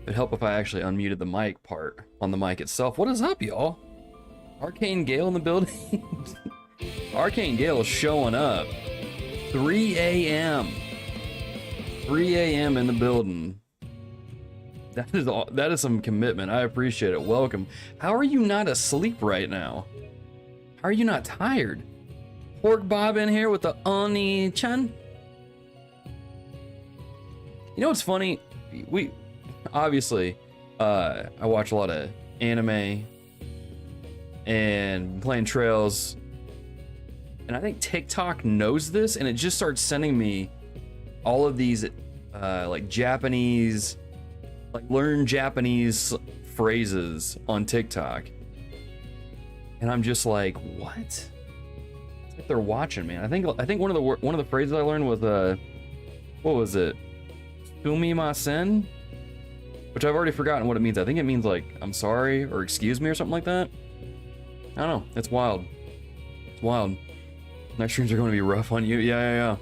It'd help if I actually unmuted the mic part on the mic itself. What is up, y'all? Arcane Gale in the building? Arcane Gale is showing up. 3 a.m. 3 a.m. in the building. That is some commitment. I appreciate it. Welcome. How are you not asleep right now? How are you not tired? Pork Bob in here with the Oni-chan. You know what's funny? We obviously I watch a lot of anime and playing Trails, and I think TikTok knows this, and it just starts sending me all of these like Japanese, like learn Japanese phrases on TikTok, and I'm just like, what? It's like they're watching me. I think one of the phrases I learned was what was it? Sumimasen, which I've already forgotten what it means. I think it means like I'm sorry or excuse me or something like that. I don't know. It's wild. It's wild. Night streams are going to be rough on you. Yeah.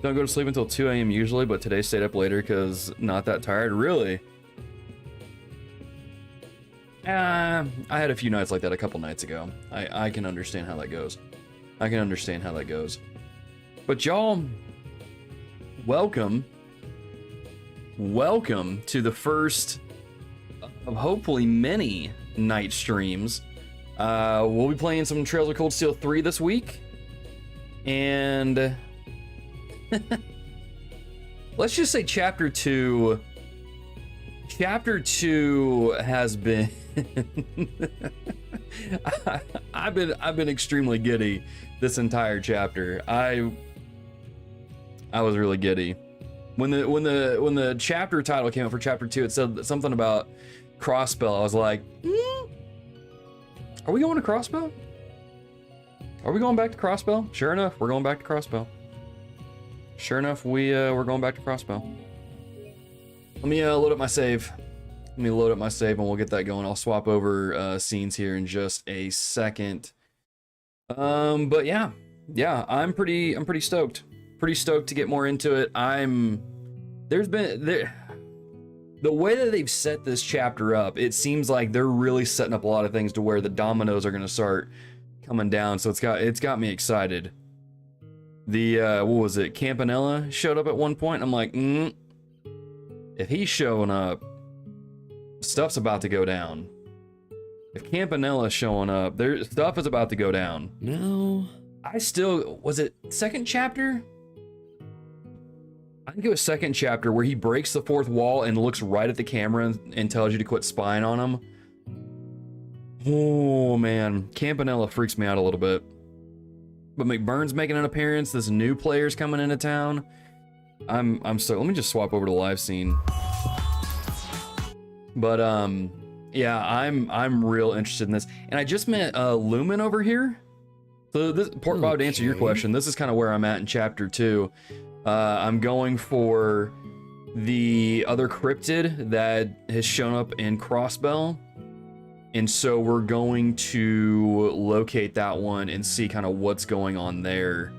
Don't go to sleep until 2 a.m. usually, but today stayed up later because not that tired. Really? I had a few nights like that a couple nights ago. I can understand how that goes. I can understand how that goes. But y'all, welcome to the first of hopefully many night streams. We'll be playing some Trails of Cold Steel 3 this week, and let's just say chapter 2 has been I've been extremely giddy this entire chapter. I was really giddy. When the chapter title came out for chapter 2, it said something about Crossbell. I was like, are we going to Crossbell? Are we going back to Crossbell? Sure enough, we're going back to Crossbell. Sure enough, we're going back to Crossbell. Let me load up my save. Let me load up my save and we'll get that going. I'll swap over scenes here in just a second. But yeah, I'm pretty stoked. Pretty stoked to get more into it. The way that they've set this chapter up, it seems like they're really setting up a lot of things to where the dominoes are gonna start coming down. So it's got me excited. The what was it? Campanella showed up at one point. I'm like, if he's showing up, stuff's about to go down. If Campanella's showing up, stuff is about to go down. No. Was it second chapter? I think it was second chapter where he breaks the fourth wall and looks right at the camera and tells you to quit spying on him. Oh man, Campanella freaks me out a little bit. But McBurn's making an appearance. This new player's coming into town. I'm so. Let me just swap over to the live scene. But yeah, I'm real interested in this. And I just met Lumen over here. So this Port Bob, to answer your question, this is kind of where I'm at in chapter 2. I'm going for the other cryptid that has shown up in Crossbell. And so we're going to locate that one and see kind of what's going on there.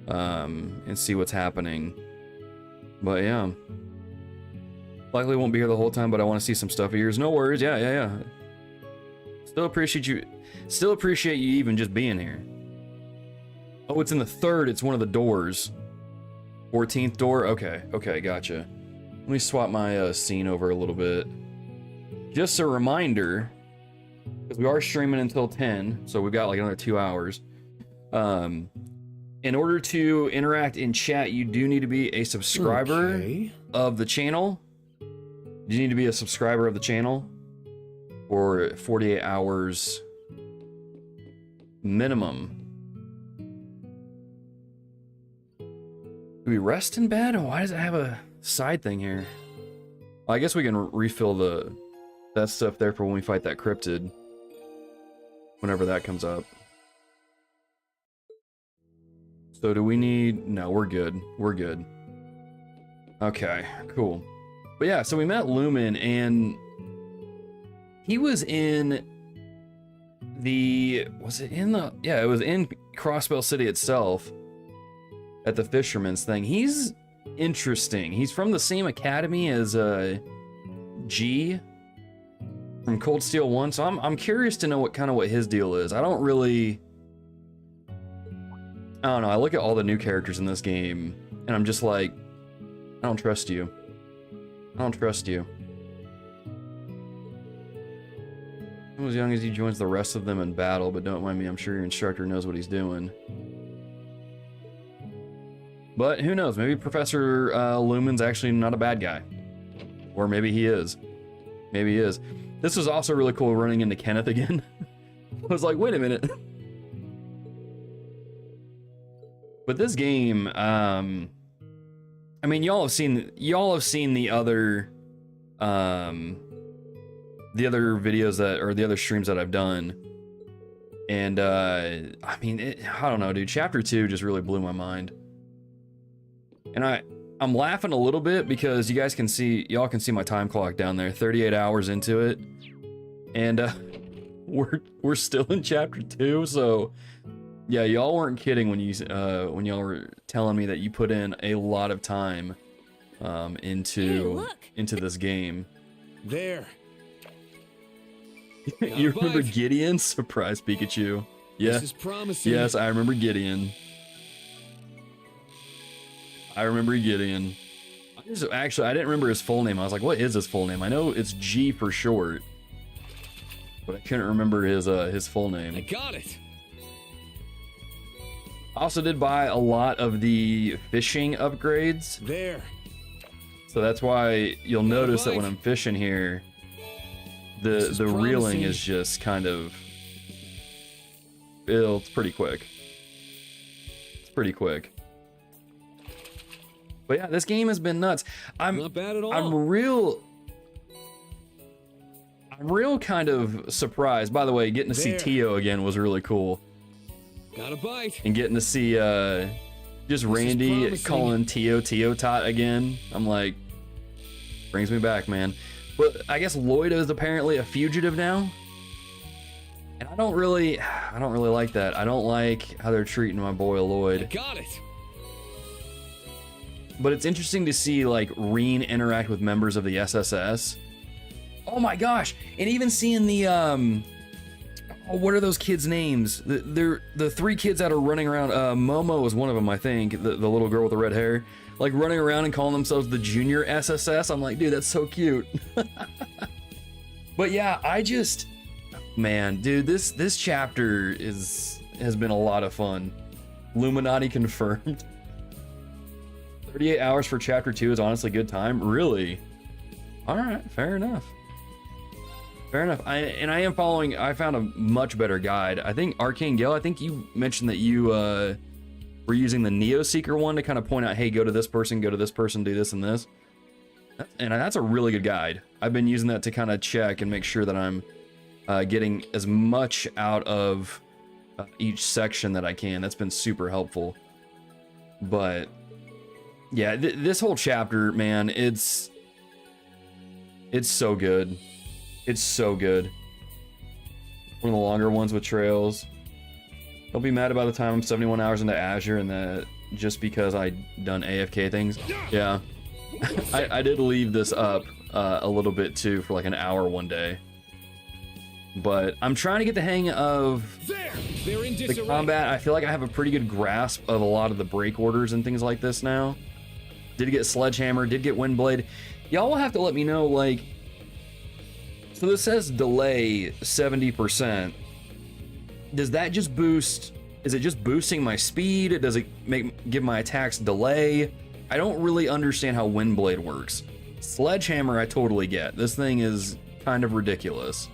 And see what's happening. But yeah. Likely won't be here the whole time, but I want to see some stuff of yours. No worries. Yeah. Still appreciate you even just being here. Oh, it's in the third. It's one of the doors. 14th door. Okay, gotcha. Let me swap my scene over a little bit. Just a reminder, because we are streaming until 10, so we've got like another 2 hours. In order to interact in chat, you do need to be a subscriber of the channel. You need to be a subscriber of the channel for 48 hours minimum. Do we rest in bed? Why does it have a side thing here? Well, I guess we can refill that stuff there for when we fight that cryptid. Whenever that comes up. So do we need... No, we're good. We're good. Okay, cool. But yeah, so we met Lumen, and he was in the... Was it in the... Yeah, it was in Crossbell City itself. At the Fisherman's thing. He's interesting. He's from the same academy as G from Cold Steel 1, so I'm curious to know what his deal is. I don't know, I look at all the new characters in this game, and I'm just like, I don't trust you. I don't trust you. As young as he joins the rest of them in battle, but don't mind me, I'm sure your instructor knows what he's doing. But who knows, maybe Professor Lumen's actually not a bad guy. Or maybe he is. Maybe he is. This was also really cool running into Kenneth again. I was like, wait a minute. But this game, I mean, y'all have seen the other videos or the other streams that I've done, and I mean, I don't know, dude. Chapter 2 just really blew my mind, and I'm laughing a little bit because y'all can see my time clock down there, 38 hours into it, and we're still in chapter 2, so yeah, y'all weren't kidding when y'all were telling me that you put in a lot of time into this game. There. You remember Gideon? Surprise Pikachu. Yeah. This is promising. Yes, I remember Gideon. Actually, I didn't remember his full name. I was like, what is his full name? I know it's G for short, but I couldn't remember his full name. I got it. I also did buy a lot of the fishing upgrades. There. So that's why you'll notice that when I'm fishing here, the reeling is just kind of, it's pretty quick. It's pretty quick. But yeah, this game has been nuts. Not bad at all. I'm real kind of surprised. By the way, getting to see Tio again was really cool. Got a bite. And getting to see just Randy calling Tio Tot again. I'm like, brings me back, man. But I guess Lloyd is apparently a fugitive now. And I don't really like that. I don't like how they're treating my boy Lloyd. I got it. But it's interesting to see like Rean interact with members of the SSS. Oh my gosh! And even seeing the what are those kids' names? They're the three kids that are running around. Momo is one of them, I think. The little girl with the red hair, like running around and calling themselves the Junior SSS. I'm like, dude, that's so cute. But yeah, man, dude, this chapter has been a lot of fun. Illuminati confirmed. 38 hours for chapter 2 is honestly good time. Really? All right, fair enough. Fair enough. I found a much better guide. I think Arcane Gale, I think you mentioned that you were using the Neo Seeker one to kind of point out, hey, go to this person, do this and this. And that's a really good guide. I've been using that to kind of check and make sure that I'm getting as much out of each section that I can. That's been super helpful. But yeah, this whole chapter, man, it's so good. It's so good. One of the longer ones with trails. Don't be mad about the time I'm 71 hours into Azure and that just because I done AFK things. Yeah. I did leave this up a little bit too for like an hour one day. But I'm trying to get the hang of the combat. I feel like I have a pretty good grasp of a lot of the break orders and things like this now. Did get Sledgehammer, did get Windblade. Y'all will have to let me know, like, so this says delay 70%. Does that just boost, is it just boosting my speed? Does it give my attacks delay? I don't really understand how Windblade works. Sledgehammer I totally get. This thing is kind of ridiculous.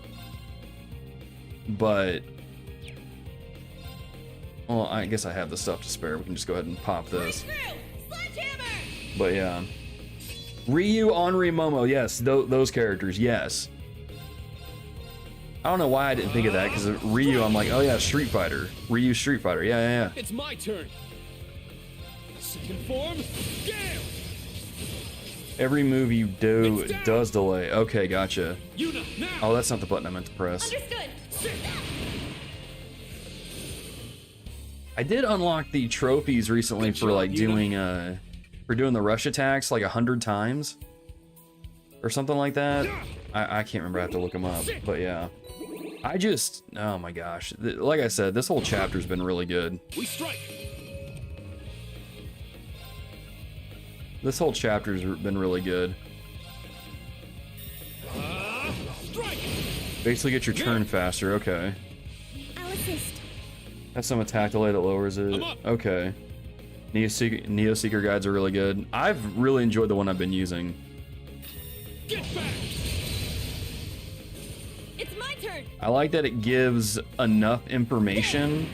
But, well, I guess I have the stuff to spare. We can just go ahead and pop this. But yeah. Ryu, Henri, Momo, yes, those characters, yes. I don't know why I didn't think of that, because Ryu, I'm like, oh yeah, Street Fighter. Ryu, Street Fighter, yeah. It's my turn. Second form, Gale. Every move you do does delay. Okay, gotcha. Oh, that's not the button I meant to press. Understood. I did unlock the trophies recently for like doing the rush attacks like 100 times. or something like that. I can't remember. I have to look them up. But yeah, I just, oh my gosh, like I said, this whole chapter's been really good. We strike. This whole chapter's been really good. Strike. Basically, get your turn faster. Okay. I'll assist. Has some attack delay that lowers it. Okay. Neo Seeker guides are really good. I've really enjoyed the one I've been using. Get back. It's my turn. I like that it gives enough information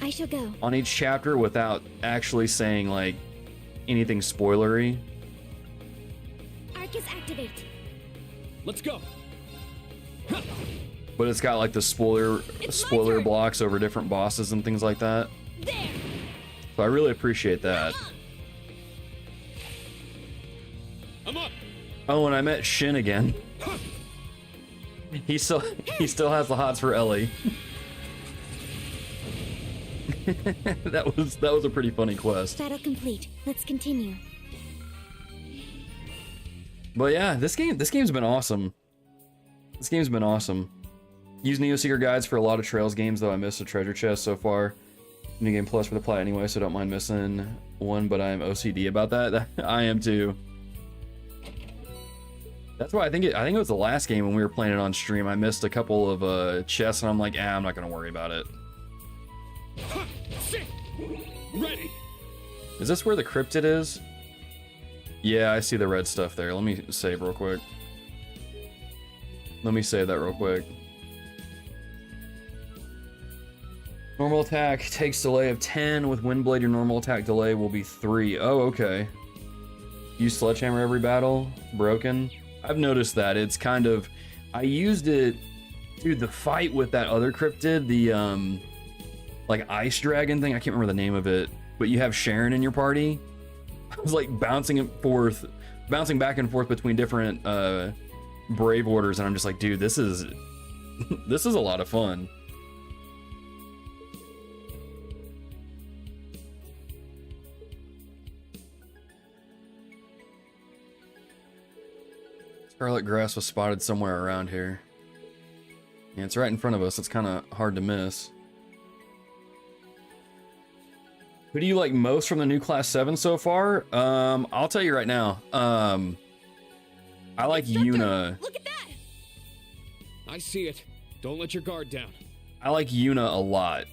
I shall go. on each chapter without actually saying like anything spoilery. Orchis activate. Let's go. But it's got like the spoiler blocks over different bosses and things like that. There. So I really appreciate that. I'm up. Oh, and I met Shin again. He still has the hots for Ellie. that was a pretty funny quest. Battle complete. Let's continue. But yeah, this game's been awesome. This game's been awesome. Use Neo Seeker guides for a lot of Trails games, though I missed a treasure chest so far. New Game Plus for the plat anyway, so don't mind missing one, but I'm OCD about that. I am too. That's why I think it was the last game when we were playing it on stream. I missed a couple of chests, and I'm like, I'm not gonna worry about it. Ready. Is this where the Cryptid is? Yeah, I see the red stuff there. Let me save real quick. Let me save that real quick. Normal attack takes delay of 10. With Windblade, your normal attack delay will be 3. Oh, okay. Use Sledgehammer every battle. Broken. I've noticed that. It's kind of... I used it... Dude, the fight with that other Cryptid, the, like, Ice Dragon thing, I can't remember the name of it, but you have Sharon in your party. I was, like, bouncing back and forth between different, Brave Orders, and I'm just like, dude, this is... this is a lot of fun. Scarlet grass was spotted somewhere around here. Yeah, it's right in front of us. It's kind of hard to miss. Who do you like most from the new Class 7 so far? I'll tell you right now. I like Yuna. Look at that. I see it. Don't let your guard down. I like Yuna a lot.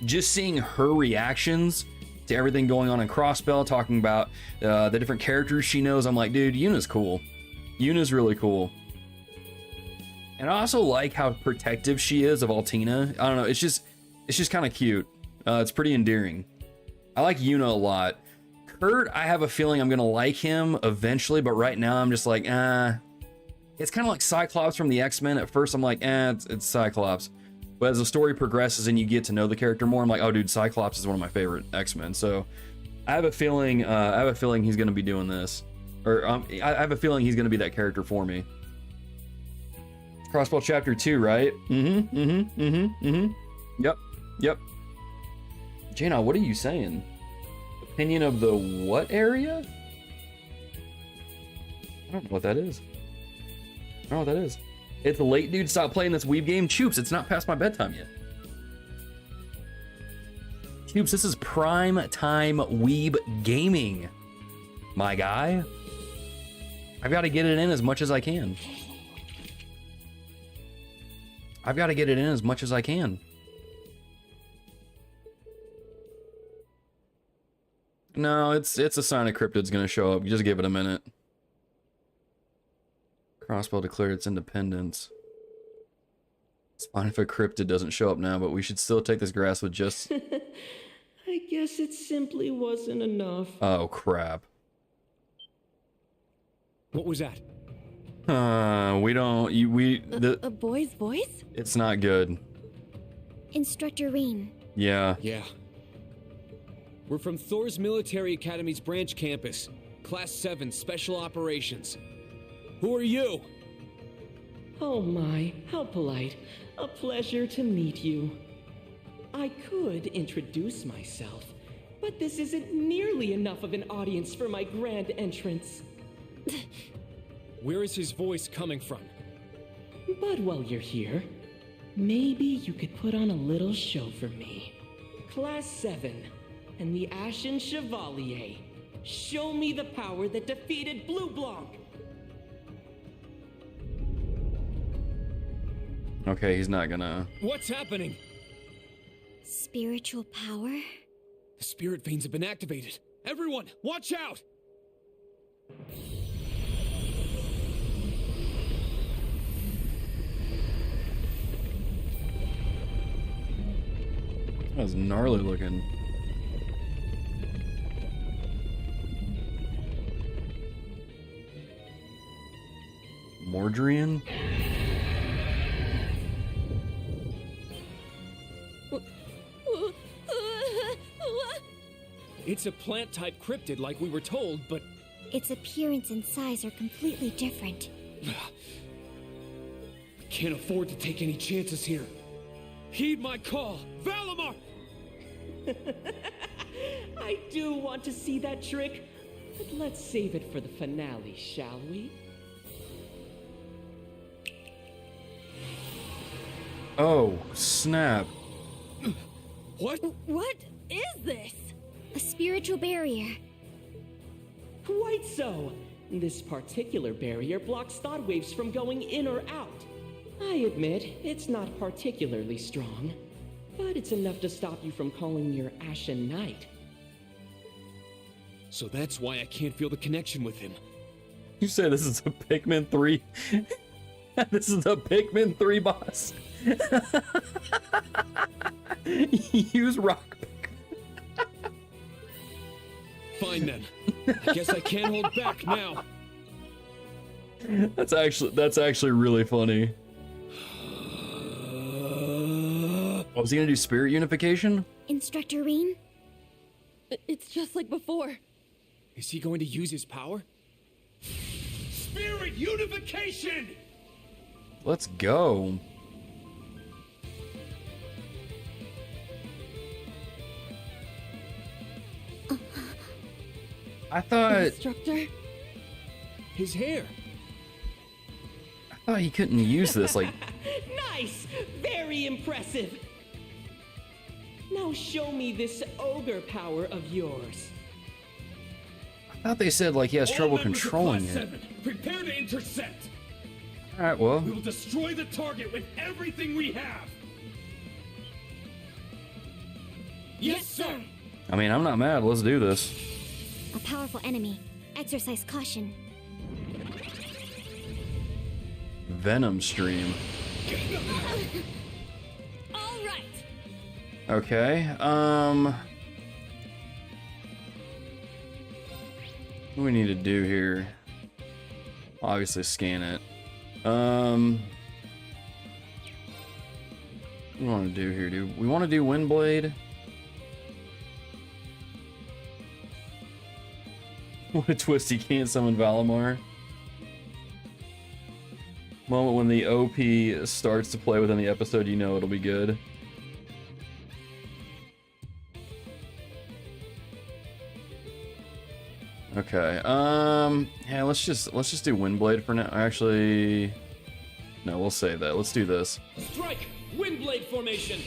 Just seeing her reactions to everything going on in Crossbell, talking about the different characters she knows, I'm like, dude, Yuna's cool. Yuna's really cool. And I also like how protective she is of Altina. I don't know, it's just kind of cute. It's pretty endearing. I like Yuna a lot. Kurt, I have a feeling I'm gonna like him eventually, but right now I'm just like, it's kind of like Cyclops from the X-Men. At first I'm like, it's Cyclops. But as the story progresses and you get to know the character more, I'm like, oh dude, Cyclops is one of my favorite X-Men. So I have a feeling he's gonna be doing this. Or I have a feeling he's gonna be that character for me. Crossbell Chapter 2, right? Yep. Jaina, what are you saying? Opinion of the what area? I don't know what that is. It's late, dude. Stop playing this weeb game. Choops, it's not past my bedtime yet. Choops, this is prime time weeb gaming, my guy. I've got to get it in as much as I can. No, it's a sign of Cryptid's gonna show up. Just give it a minute. Crossbell declared its independence. It's fine if a Cryptid doesn't show up now, but we should still take this grass with just... I guess it simply wasn't enough. Oh, crap. What was that? A boy's voice? It's not good. Instructor Rean. Yeah. Yeah. We're from Thor's Military Academy's branch campus. Class 7 Special Operations. Who are you? Oh my, how polite. A pleasure to meet you. I could introduce myself, but this isn't nearly enough of an audience for my grand entrance. Where is his voice coming from? But while you're here, maybe you could put on a little show for me. Class 7 and the Ashen Chevalier. Show me the power that defeated Blue Blanc. Okay, he's not gonna. What's happening? Spiritual power? The spirit veins have been activated. Everyone, watch out! That was gnarly looking. Mordrian? It's a plant-type cryptid like we were told, but... Its appearance and size are completely different. I can't afford to take any chances here. Heed my call, Valimar! I do want to see that trick, but let's save it for the finale, shall we? Oh, snap. What? What is this? A spiritual barrier. Quite so. This particular barrier blocks thought waves from going in or out. I admit, it's not particularly strong, but it's enough to stop you from calling your Ashen Knight. So that's why I can't feel the connection with him. You say this is a Pikmin 3? This is a Pikmin 3 boss. Use rock. Fine then. I guess I can't hold back now. That's actually really funny. Oh, is he gonna do spirit unification? Instructor Rean? It's just like before. Is he going to use his power? Spirit unification! Let's go. I thought Instructor? His hair. he couldn't use this. Like, Nice! Very impressive! Now show me this ogre power of yours. I thought they said like he has trouble All members of controlling Class it. 7, prepare to intercept. All right, well, We will destroy the target with everything we have. Yes, sir. I mean, I'm not mad. Let's do this. A powerful enemy. Exercise caution. Venom stream. All right. Okay. What do we need to do here? Obviously scan it. What do we want to do here? Do we want to do Windblade? What a twist, he can't summon Valimar. Moment when the OP starts to play within the episode, you know it'll be good. Okay, yeah, let's just do Windblade for now. Actually, no, we'll save that. Let's do this. Strike! Windblade formation!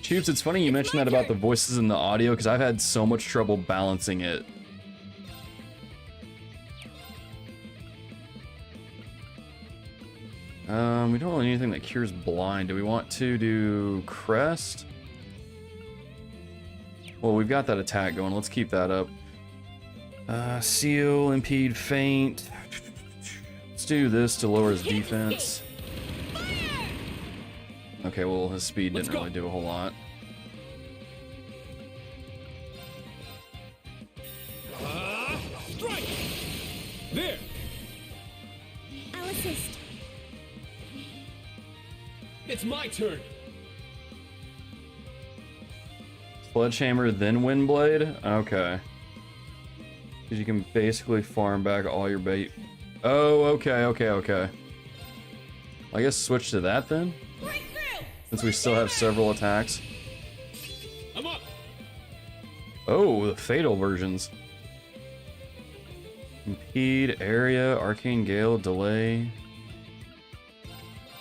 Choops, it's funny you mentioned that about the voices in the audio, because I've had so much trouble balancing it. We don't really need anything that cures blind. Do we want to do Crest? Well, we've got that attack going. Let's keep that up. Seal, impede, faint. Let's do this to lower his defense. Okay, well, his speed didn't really do a whole lot. Strike! There! I'll assist. It's my turn! Sledgehammer, then Windblade? Okay. Because you can basically farm back all your bait. Oh, okay. I guess switch to that then? Since we still have several attacks. I'm up! Oh, the fatal versions. Impede, area, arcane gale, delay.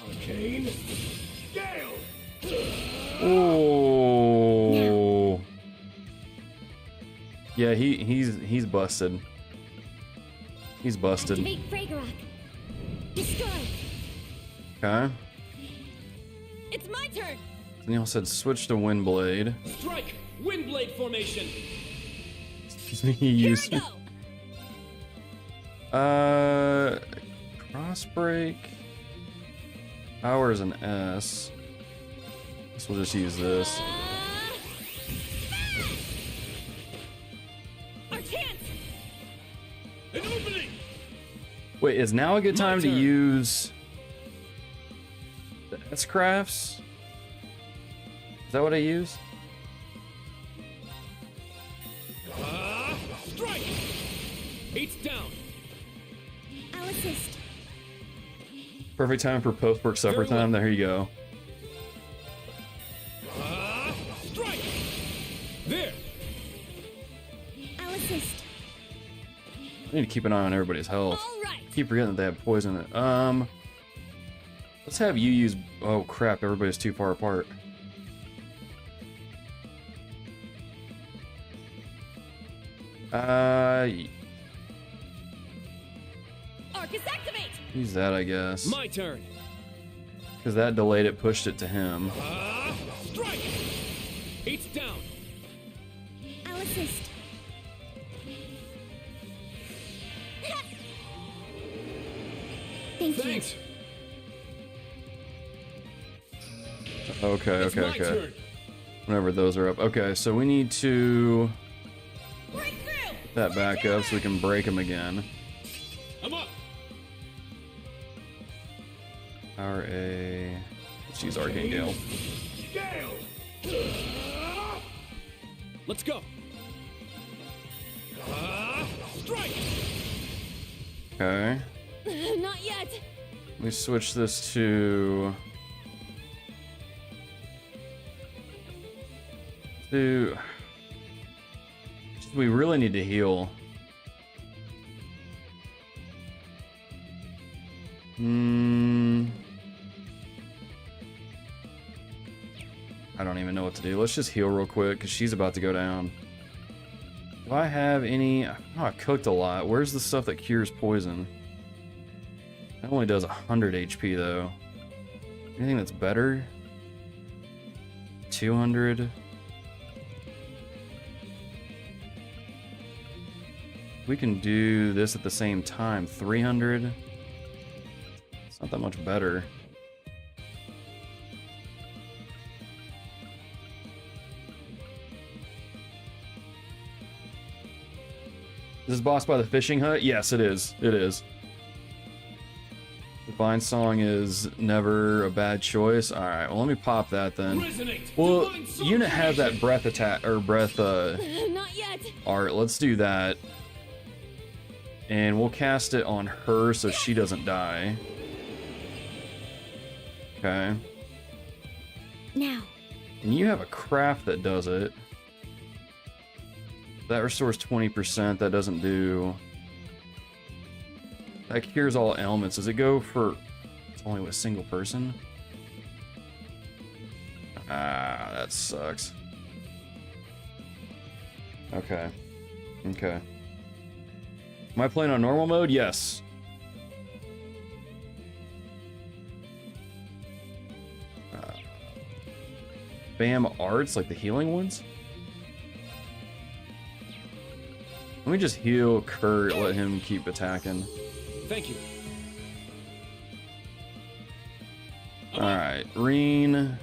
Arcane Gale! Oh. Yeah, he's busted. He's busted. Activate Fragorock. Destroy. Okay. It's my turn. Neil said switch to Windblade. Strike! Windblade formation! Excuse me, he Here used I go. Crossbreak. Power is an S. Guess we'll just use this. Our chance. An opening! Wait, is now a good My time to turn. use the S-Crafts? Is that what I use? Strike! Eight's down. I'll assist. Perfect time for post-work supper Very well. time. There you go. Strike! There! I'll assist. I need to keep an eye on everybody's health. All right. Keep forgetting that they have poison in it. Let's have you use. Oh crap! Everybody's too far apart. Orchis activate. Use that, I guess. My turn. Because that delayed it, pushed it to him. Strike! Eight's down. I'll assist. Thank you. Thanks. Okay, It's okay, my okay. turn. Whenever those are up. Okay, so we need to Break through. get that back up so we can break them again. I'm up. Power A. Let's use Arcane Gale. Gale! Let's go. Strike! Okay. Not yet. We switch this to. We really need to heal. I don't even know what to do. Let's just heal real quick because she's about to go down. Do I have any? Oh, I cooked a lot. Where's the stuff that cures poison? That only does 100 HP though. Anything that's better? 200. We can do this at the same time. 300. It's not that much better. Is this boss by the fishing hut? Yes, it is. It is. Divine Song is never a bad choice. All right, well, let me pop that then. Resonate! Well, Divine Song unit has that creation! breath attack or breath Not yet. art. Let's do that. And we'll cast it on her so she doesn't die. Okay. Now. And you have a craft that does it. That restores 20%. That doesn't do. That cures all ailments. Does it go for. It's only with a single person? Ah, that sucks. Okay. Okay. Am I playing on normal mode? Yes. Bam arts, like the healing ones? Let me just heal Kurt, let him keep attacking. Thank you. Alright, Rean.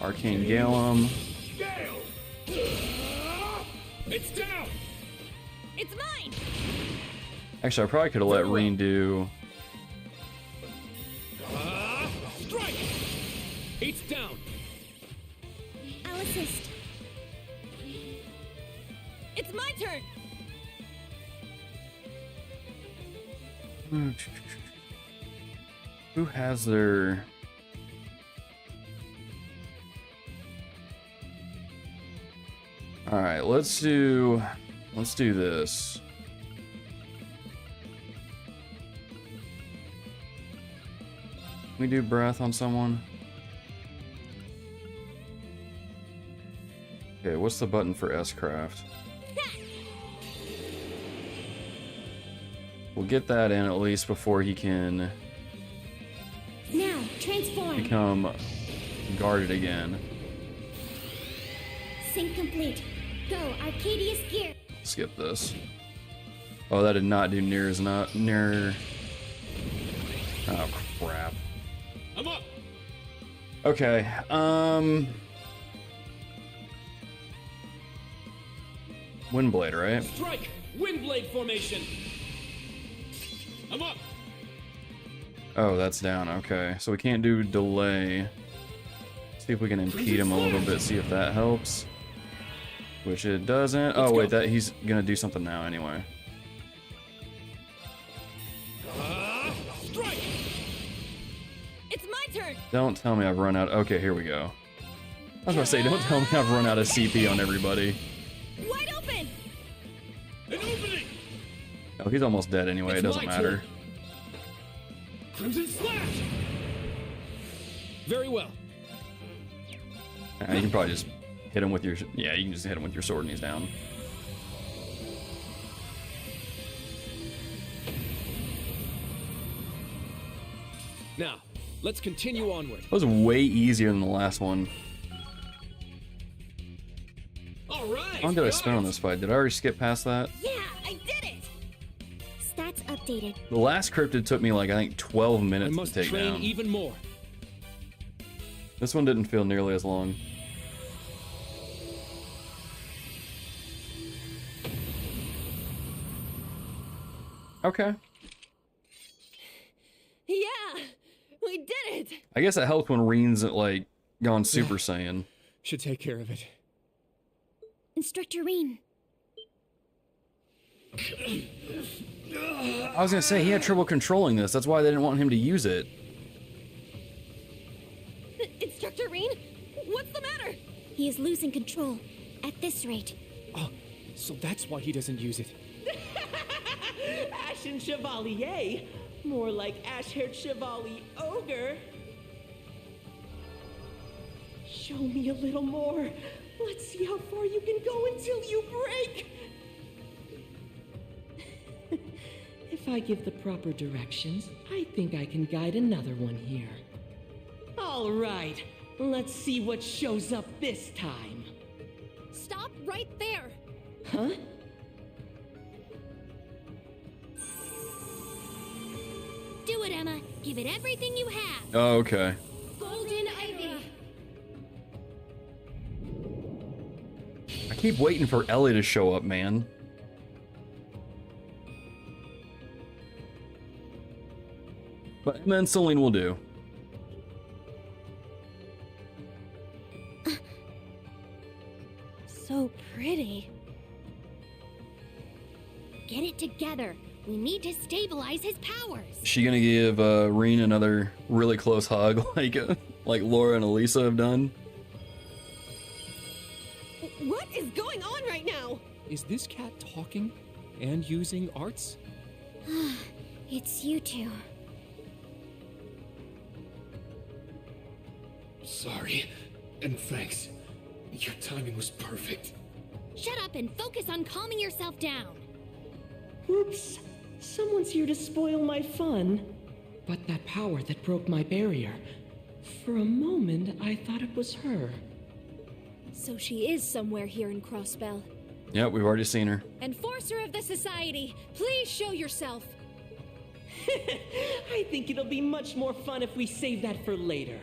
Arcane Galem. Gale! It's down! It's mine. Actually, I probably could have let Rean do. Strike! Eight's down. I'll assist. It's my turn. Who has their. Alright, let's do. Let's do this. Can we do breath on someone? Okay, what's the button for S-Craft? We'll get that in at least before he can Now, transform. become guarded again. Sync complete. Go, Arcadius gear. Skip this. Oh, that did not do near as not near. Oh crap. I'm up. Okay. Windblade, right? Strike! Windblade formation! I'm up. Oh, that's down. Okay, so we can't do delay. See if we can impede him a little bit. See if that helps. Which it doesn't. Oh wait, that he's gonna do something now anyway. Strike. It's my turn! Don't tell me I've run out. Okay, here we go. I was about to say, don't tell me I've run out of CP on everybody. Wide open! An opening. Oh, he's almost dead anyway. It's It doesn't my matter. turn. Crimson slash. Very well. You can probably just hit him with your. Yeah, you can just hit him with your sword and he's down. Now, let's continue onward. That was way easier than the last one. All right. How long did I spend on this fight? Did I already skip past that? Yeah, I did it! Stats updated. The last cryptid took me like I think 12 I minutes to must take train down. even more. This one didn't feel nearly as long. Okay. Yeah! We did it! I guess it helped when Rean's like gone Super Saiyan. Should take care of it. Instructor Rean. I was gonna say he had trouble controlling this. That's why they didn't want him to use it. Instructor Rean? What's the matter? He is losing control. At this rate. Oh, so that's why he doesn't use it. Ashen Chevalier. More like ash-haired Chevalier Ogre. Show me a little more. Let's see how far you can go until you break. If I give the proper directions, I think I can guide another one here. All right, let's see what shows up this time. Stop right there! Huh? Do it, Emma. Give it everything you have. Oh, okay. Golden Ivy. I keep waiting for Ellie to show up, man. But then Celine will do. So pretty. Get it together. We need to stabilize his powers. Is she gonna give Rean another really close hug like Laura and Elisa have done? What is going on right now? Is this cat talking and using arts? It's you two. Sorry, and thanks. Your timing was perfect. Shut up and focus on calming yourself down. Oops. Someone's here to spoil my fun. But that power that broke my barrier, for a moment I thought it was her. So she is somewhere here in Crossbell. Yep, we've already seen her. Enforcer of the Society, please show yourself. I think it'll be much more fun if we save that for later.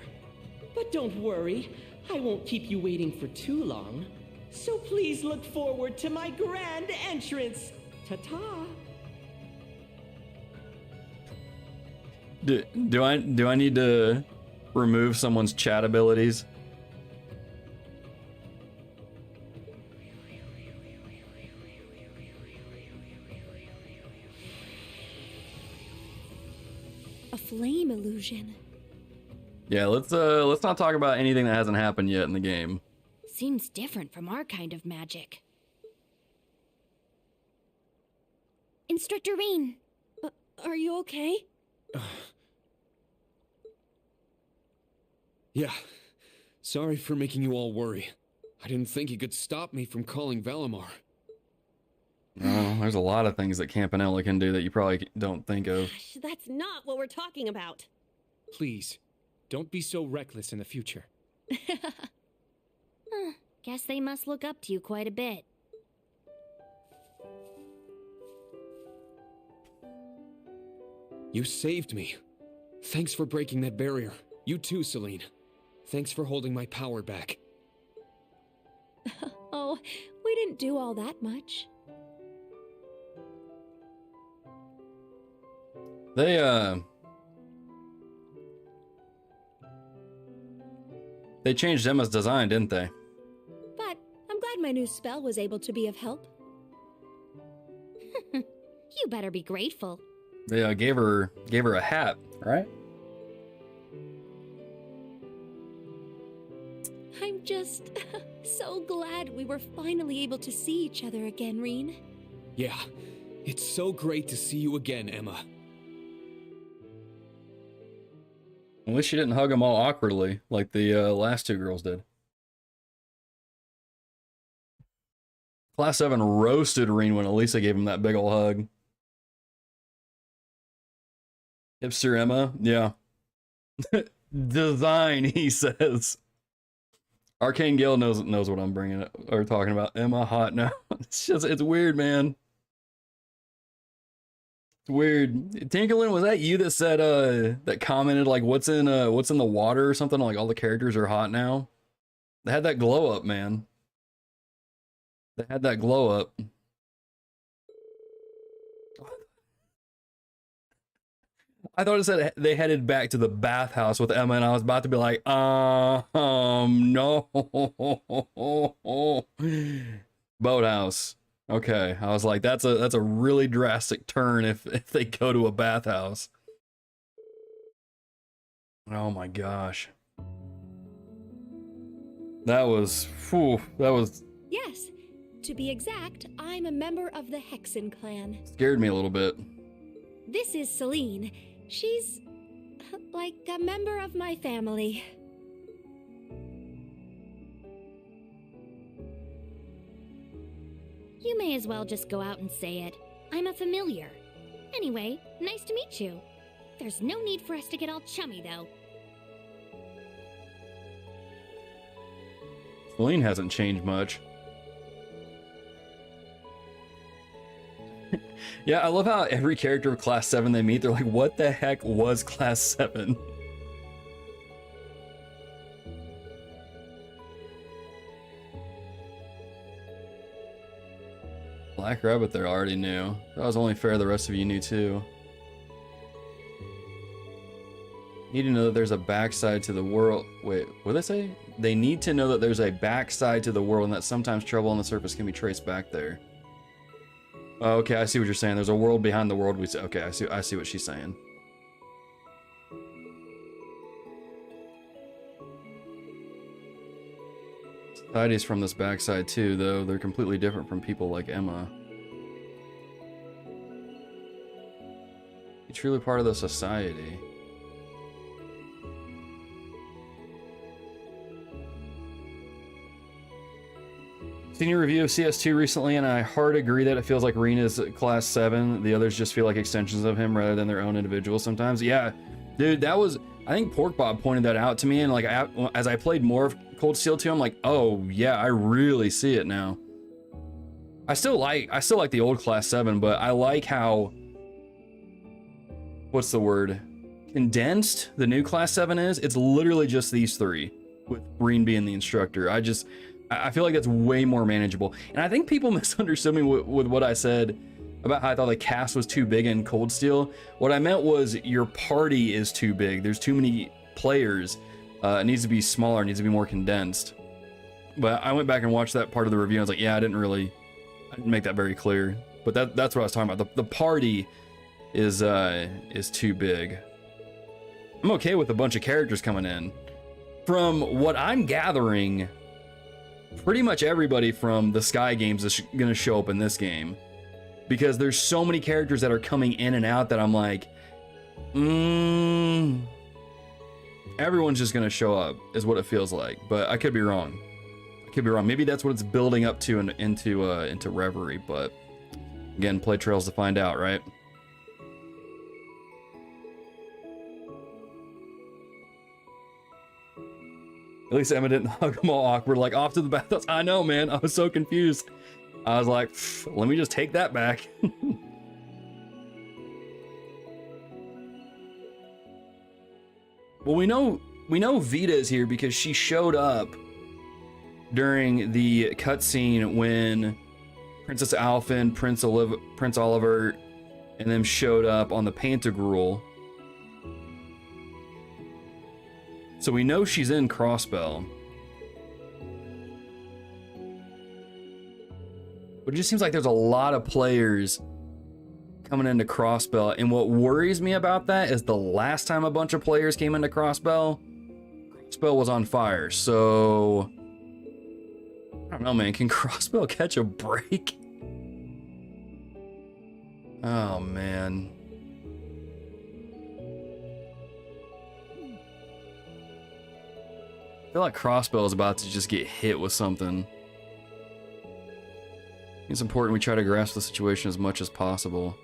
But don't worry, I won't keep you waiting for too long. So please look forward to my grand entrance. Ta-ta! Do I need to remove someone's chat abilities? A flame illusion. Yeah, let's not talk about anything that hasn't happened yet in the game. Seems different from our kind of magic. Instructor Rean. Are you okay? Yeah. Sorry for making you all worry. I didn't think you could stop me from calling Valimar. Well, there's a lot of things that Campanella can do that you probably don't think of. Gosh, that's not what we're talking about. Please, don't be so reckless in the future. Guess they must look up to you quite a bit. You saved me. Thanks for breaking that barrier. You too, Celine. Thanks for holding my power back. Oh, we didn't do all that much. They changed Emma's design, didn't they? But I'm glad my new spell was able to be of help. You better be grateful. They gave her a hat, right? I'm just so glad we were finally able to see each other again, Rean. Yeah, it's so great to see you again, Emma. At least she didn't hug them all awkwardly like the last two girls did. Class 7 roasted Rean when Elisa gave him that big ol' hug. Hipster Emma, yeah. Design, he says. Arcane Gale knows what I'm bringing or talking about. Emma hot now. It's weird, man. It's weird. Tinkerlin, was that you that said that commented like what's in the water or something? Like all the characters are hot now. They had that glow up, man. They had that glow up. I thought it said they headed back to the bathhouse with Emma, and I was about to be like, no. Boathouse. Okay, I was like, that's a really drastic turn if they go to a bathhouse. Oh my gosh. That was. Yes, to be exact, I'm a member of the Hexen clan. Scared me a little bit. This is Celine. She's like a member of my family. You may as well just go out and say it. I'm a familiar. Anyway, nice to meet you. There's no need for us to get all chummy, though. Celine hasn't changed much. Yeah, I love how every character of Class 7 they meet, they're like, what the heck was Class 7? Black Rabbit there already knew. That was only fair the rest of you knew too. Need to know that there's a backside to the world. Wait, what did they say? They need to know that there's a backside to the world and that sometimes trouble on the surface can be traced back there. Oh, okay, I see what you're saying. There's a world behind the world we see. Okay, I see what she's saying. Society's from this backside too, though. They're completely different from people like Emma. You're truly part of the society. Seen your review of CS2 recently, and I hard agree that it feels like Rean is Class 7. The others just feel like extensions of him rather than their own individuals sometimes. Yeah, dude, that was... I think Pork Bob pointed that out to me, and like as I played more of Cold Steel 2, I'm like, oh yeah, I really see it now. I still like the old Class 7, but I like how... What's the word? Condensed the new Class 7 is. It's literally just these three, with Rean being the instructor. I feel like that's way more manageable. And I think people misunderstood me with what I said about how I thought the cast was too big in Cold Steel. What I meant was your party is too big. There's too many players. It needs to be smaller, it needs to be more condensed. But I went back and watched that part of the review and I was like, yeah, I didn't make that very clear. But that's what I was talking about. The party is too big. I'm okay with a bunch of characters coming in. From what I'm gathering, pretty much everybody from the Sky games is going to show up in this game. because there's so many characters that are coming in and out that I'm like, everyone's just gonna show up is what it feels like, but I could be wrong. Maybe that's what it's building up to into Reverie, but again, play trails to find out, right? At least Emma didn't hug them all awkward, like off to the bathhouse. I know, man. I was so confused. I was like, let me just take that back. Well, we know Vita is here because she showed up during the cutscene when Princess Alphen, Prince Oliver, and them showed up on the Pantagruel. So we know she's in Crossbell. But it just seems like there's a lot of players coming into Crossbell, and what worries me about that is the last time a bunch of players came into Crossbell was on fire. So I don't know, man. Can Crossbell catch a break? Oh man. I feel like Crossbell is about to just get hit with something. It's important we try to grasp the situation as much as possible.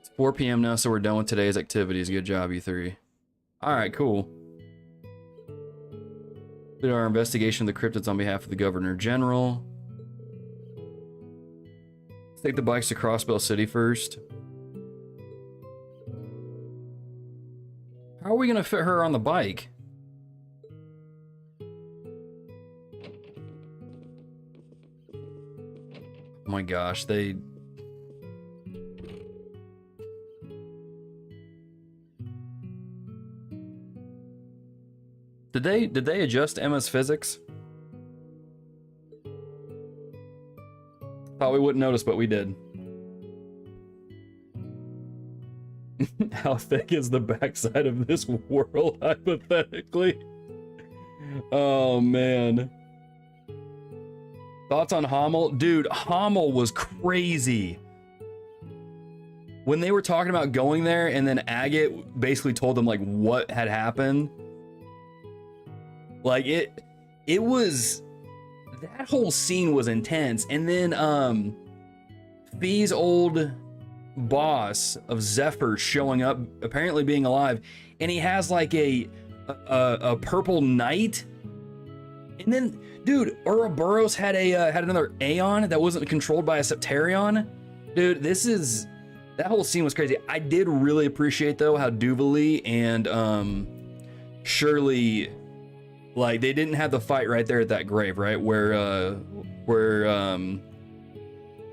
It's 4 p.m. now, so we're done with today's activities. Good job, you three. Alright, cool. Did our investigation of the cryptids on behalf of the Governor General. Let's take the bikes to Crossbell City first. How are we gonna fit her on the bike? Oh my gosh, they... Did they adjust Emma's physics? Thought we wouldn't notice, but we did. How thick is the backside of this world, hypothetically? Oh, man. Thoughts on Hommel? Dude, Hommel was crazy. When they were talking about going there, and then Agate basically told them, like, what had happened. Like, it was... That whole scene was intense. And then, Fee's old boss of Zephyr showing up, apparently being alive, and he has, like, a purple knight. And then, dude, Ouroboros had another Aeon that wasn't controlled by a Septarion. Dude, that whole scene was crazy. I did really appreciate, though, how Duvalie and Shirley, like, they didn't have the fight right there at that grave, right? Where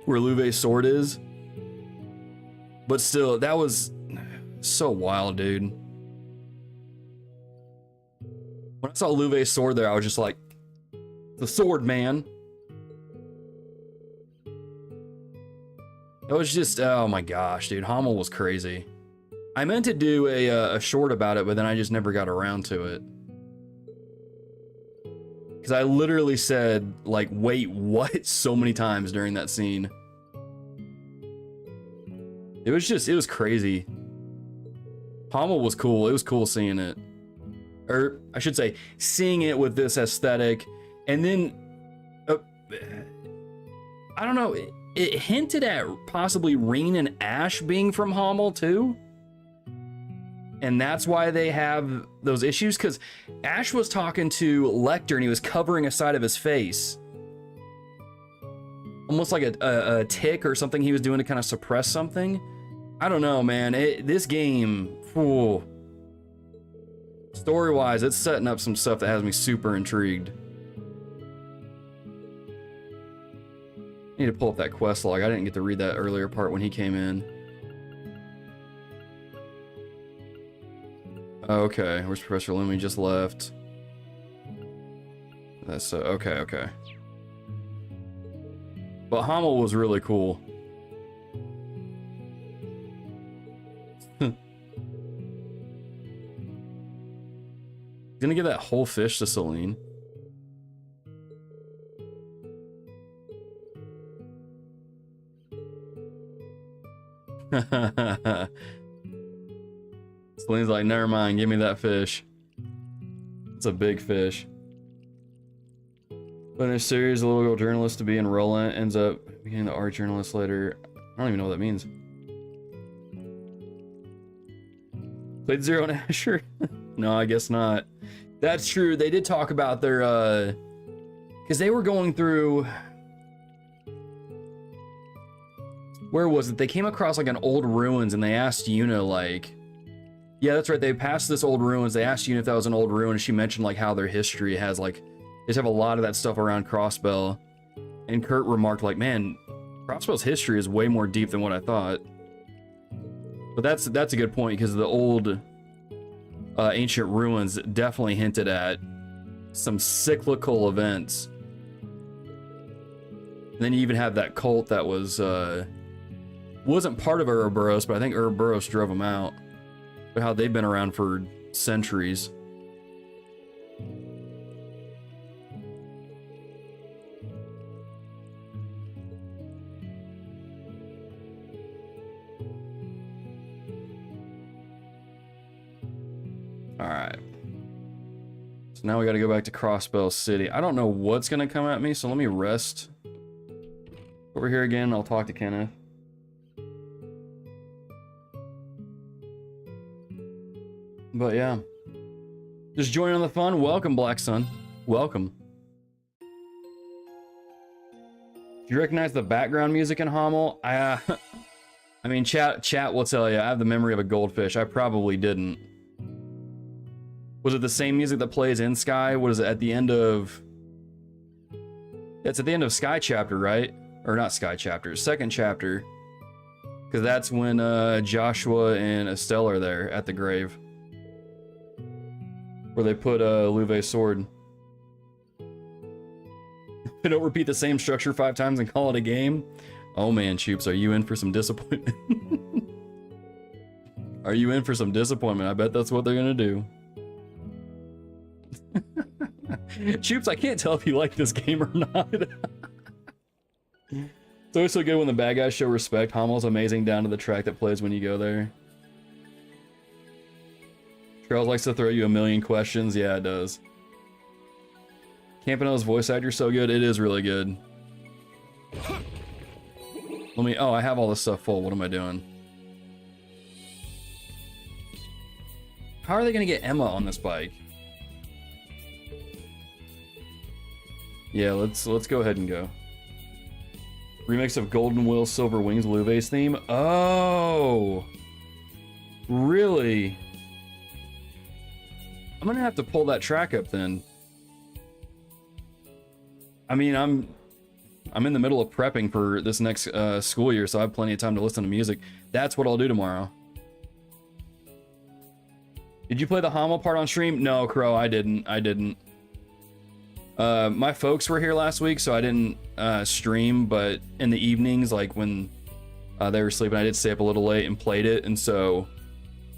Louvet's sword is. But still, that was so wild, dude. When I saw Louvet's sword there, I was just like, the sword, man. It was just, oh my gosh, dude. Hommel was crazy. I meant to do a short about it, but then I just never got around to it. Because I literally said, like, wait, what? So many times during that scene. It was crazy. Hommel was cool. It was cool seeing it. Or, I should say, seeing it with this aesthetic. And then, I don't know, it hinted at possibly Rean and Ash being from Hommel too. And that's why they have those issues, because Ash was talking to Lecter and he was covering a side of his face. Almost like a tick or something he was doing to kind of suppress something. I don't know, man. This game, story-wise, it's setting up some stuff that has me super intrigued. I need to pull up that quest log. I didn't get to read that earlier part when he came in. Okay, where's Professor Lim? He just left. That's okay. But Hommel was really cool. Gonna give that whole fish to Celine. Celine's like, never mind, give me that fish. It's a big fish. But in a series, a little girl journalist to be in Roland ends up becoming the art journalist later. I don't even know what that means. Played Zero and Asher? No, I guess not. That's true. They did talk about their, because they were going through... Where was it? They came across like an old ruins and they asked Yuna like... Yeah, that's right. They passed this old ruins. They asked Yuna if that was an old ruin and she mentioned like how their history has like... They just have a lot of that stuff around Crossbell. And Kurt remarked like, man, Crossbell's history is way more deep than what I thought. But that's a good point because the old ancient ruins definitely hinted at some cyclical events. And then you even have that cult that was wasn't part of Ouroboros, but I think Ouroboros drove them out. But how they've been around for centuries. Alright. So now we gotta go back to Crossbell City. I don't know what's gonna come at me, so let me rest. Over here again, I'll talk to Kenneth. But yeah. Just joining on the fun. Welcome, Black Sun. Welcome. Do you recognize the background music in Hamel? I mean, chat will tell you, I have the memory of a goldfish. I probably didn't. Was it the same music that plays in Sky? What is it, at the end of... It's at the end of Sky Chapter, right? Or not Sky Chapter, second chapter. Because that's when Joshua and Estelle are there at the grave. Where they put Louvet's sword. They don't repeat the same structure 5 times and call it a game. Oh man, Choops, are you in for some disappointment? Are you in for some disappointment? I bet that's what they're gonna do. Choops, I can't tell if you like this game or not. It's always so good when the bad guys show respect. Hamel's amazing down to the track that plays when you go there. Charles likes to throw you a million questions. Yeah, it does. Campanello's voice actor so good. It is really good. Let me... Oh, I have all this stuff full. What am I doing? How are they going to get Emma on this bike? Yeah, let's go ahead and go. Remix of Golden Will, Silver Wings, Louvet's theme. Oh! Really? I'm gonna have to pull that track up then. I mean, I'm in the middle of prepping for this next school year, so I have plenty of time to listen to music. That's what I'll do tomorrow. Did you play the Hamel part on stream? No, Crow, I didn't. My folks were here last week, so I didn't stream, but in the evenings, like when they were sleeping, I did stay up a little late and played it, and so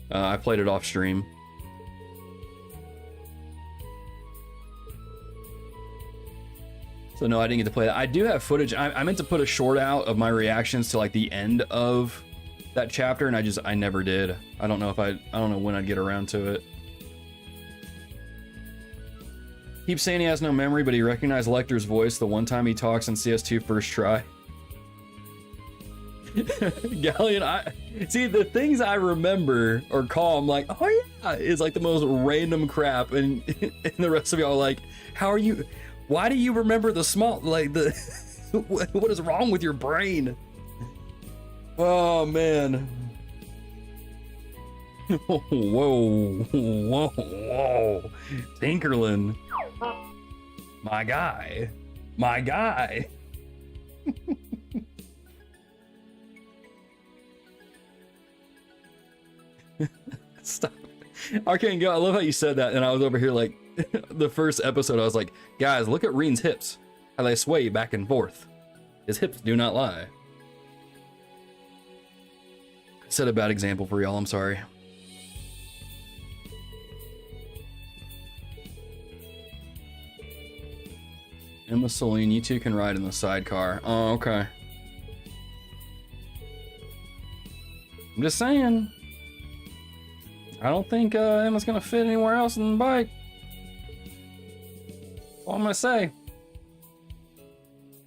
I played it off stream. So no, I didn't get to play that. I do have footage. I meant to put a short out of my reactions to like the end of that chapter, and I never did. I don't know when I'd get around to it. Keeps saying he has no memory, but he recognized Lecter's voice the one time he talks in CS2 first try. Galleon, see, the things I remember or call, I'm like, oh yeah, is like the most random crap, and the rest of y'all are like, how are you? Why do you remember the small, like the, what is wrong with your brain? Oh man. Whoa. Tinkerlin. My guy. Stop. Arcane Go, I love how you said that, and I was over here like, the first episode, I was like, guys, look at Rean's hips. How they sway back and forth. His hips do not lie. Set a bad example for y'all, I'm sorry. Emma Celine, you two can ride in the sidecar. Oh, okay. I'm just saying. I don't think Emma's gonna fit anywhere else in the bike. That's all I'm gonna say.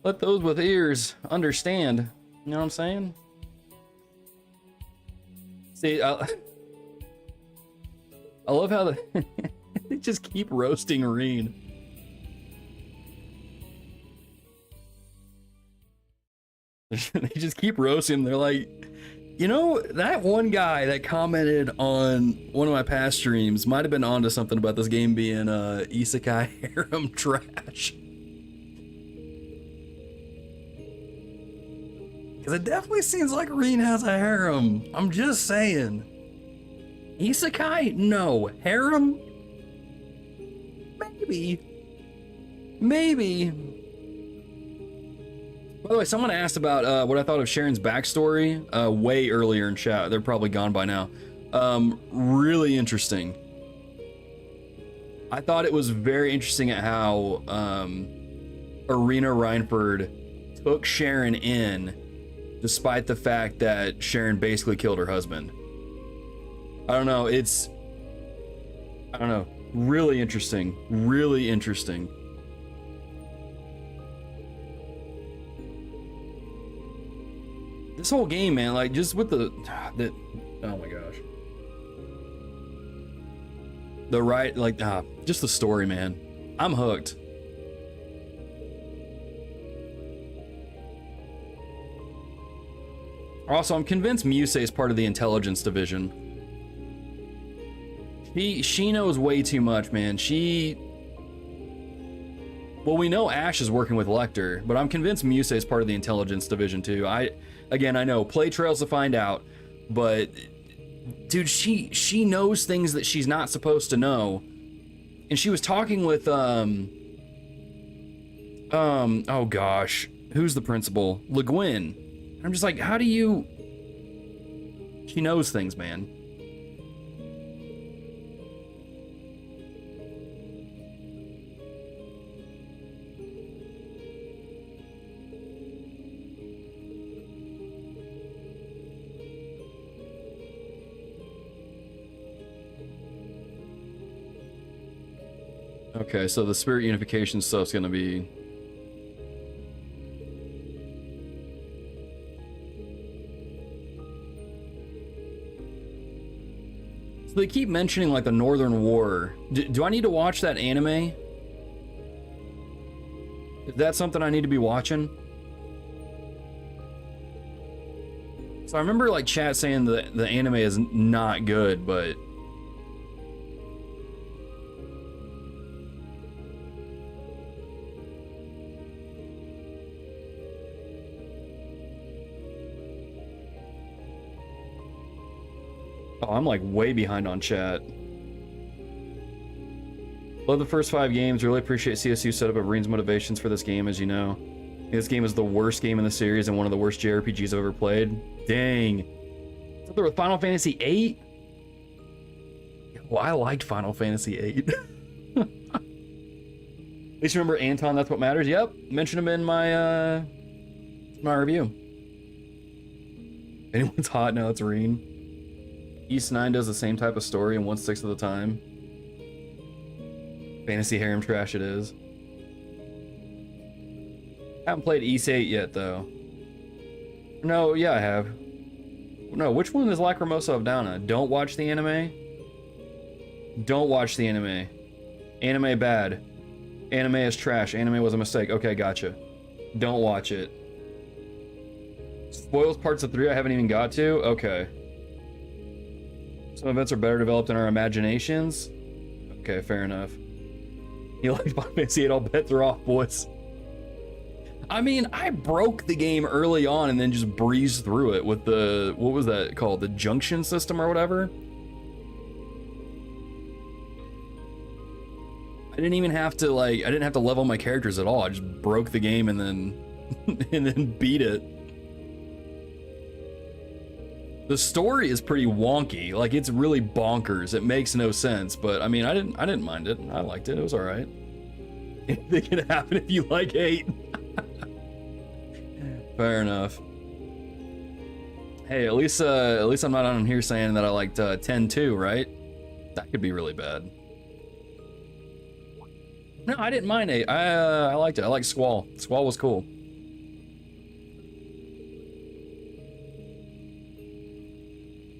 Let those with ears understand. You know what I'm saying? See, I love how they just keep roasting Rean. They just keep roasting him. They're like, you know, that one guy that commented on one of my past streams might have been onto something about this game being isekai harem trash. Because it definitely seems like Rean has a harem. I'm just saying. Isekai? No. Harem? Maybe. Maybe. By the way, someone asked about what I thought of Sharon's backstory way earlier in chat. They're probably gone by now. Really interesting. I thought it was very interesting at how Irina Reinford took Sharon in despite the fact that Sharon basically killed her husband. I don't know, really interesting, really interesting. This whole game, man, like, just with the oh my gosh. Just the story, man. I'm hooked. Also, I'm convinced Muse is part of the intelligence division. She knows way too much, man. Well, we know Ash is working with Lecter, but I'm convinced Muse is part of the intelligence division too. I know play trails to find out, but dude, she knows things that she's not supposed to know. And she was talking with oh gosh, who's the principal? Le Guin. I'm just like, how do you... She knows things, man. Okay, so the spirit unification stuff's gonna be... So they keep mentioning like the Northern War. Do I need to watch that anime? Is that something I need to be watching? So I remember like chat saying that the anime is not good, but... Oh, I'm like way behind on chat. Love the first 5 games. Really appreciate CSU's setup of Rean's motivations for this game, as you know. This game is the worst game in the series and one of the worst JRPGs I've ever played. Dang. Is that there with Final Fantasy VIII? Well, I liked Final Fantasy VIII. At least remember Anton, that's what matters. Yep, mention him in my my review. Anyone's hot? No, it's Rean. East 9 does the same type of story in 1/6 of the time. Fantasy harem trash it is. Haven't played East 8 yet though. No, yeah I have. No, which one is Lacrimosa of Downa? Don't watch the anime? Don't watch the anime. Anime bad. Anime is trash. Anime was a mistake. Okay, gotcha. Don't watch it. Spoils parts of 3 I haven't even got to? Okay. Some events are better developed in our imaginations. Okay, fair enough. You like Final Fantasy 8, all bets are off, boys. I mean, I broke the game early on and then just breezed through it with the, what was that called? The junction system or whatever? I didn't even have to I didn't have to level my characters at all. I just broke the game and then, and then beat it. The story is pretty wonky. Like, it's really bonkers. It makes no sense, but I mean, I didn't mind it. I liked it. It was all right. Anything can happen if you like hate. Fair enough. Hey, at least I'm not on here saying that I liked 10 too, right? That could be really bad. No, I didn't mind 8. I liked it. I liked Squall. Squall was cool.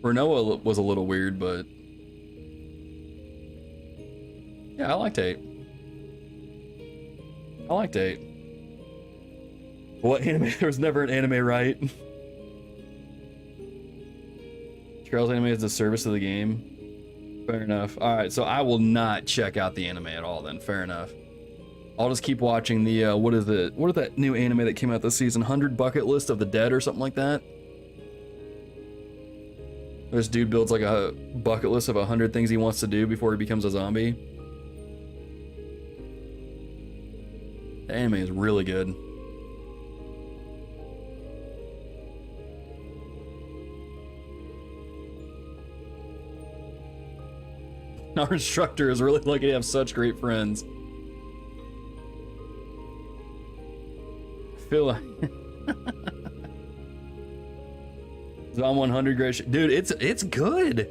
Renoa was a little weird, but yeah, I liked 8. I liked 8. What anime? There was never an anime, right? Trails anime is the service of the game. Fair enough. All right, so I will not check out the anime at all then. Fair enough. I'll just keep watching the, what is that new anime that came out this season? 100 Bucket List of the Dead or something like that? This dude builds like a bucket list of 100 things he wants to do before he becomes a zombie. The anime is really good. Our instructor is really lucky to have such great friends. I feel like Zom 100 great dude, it's good.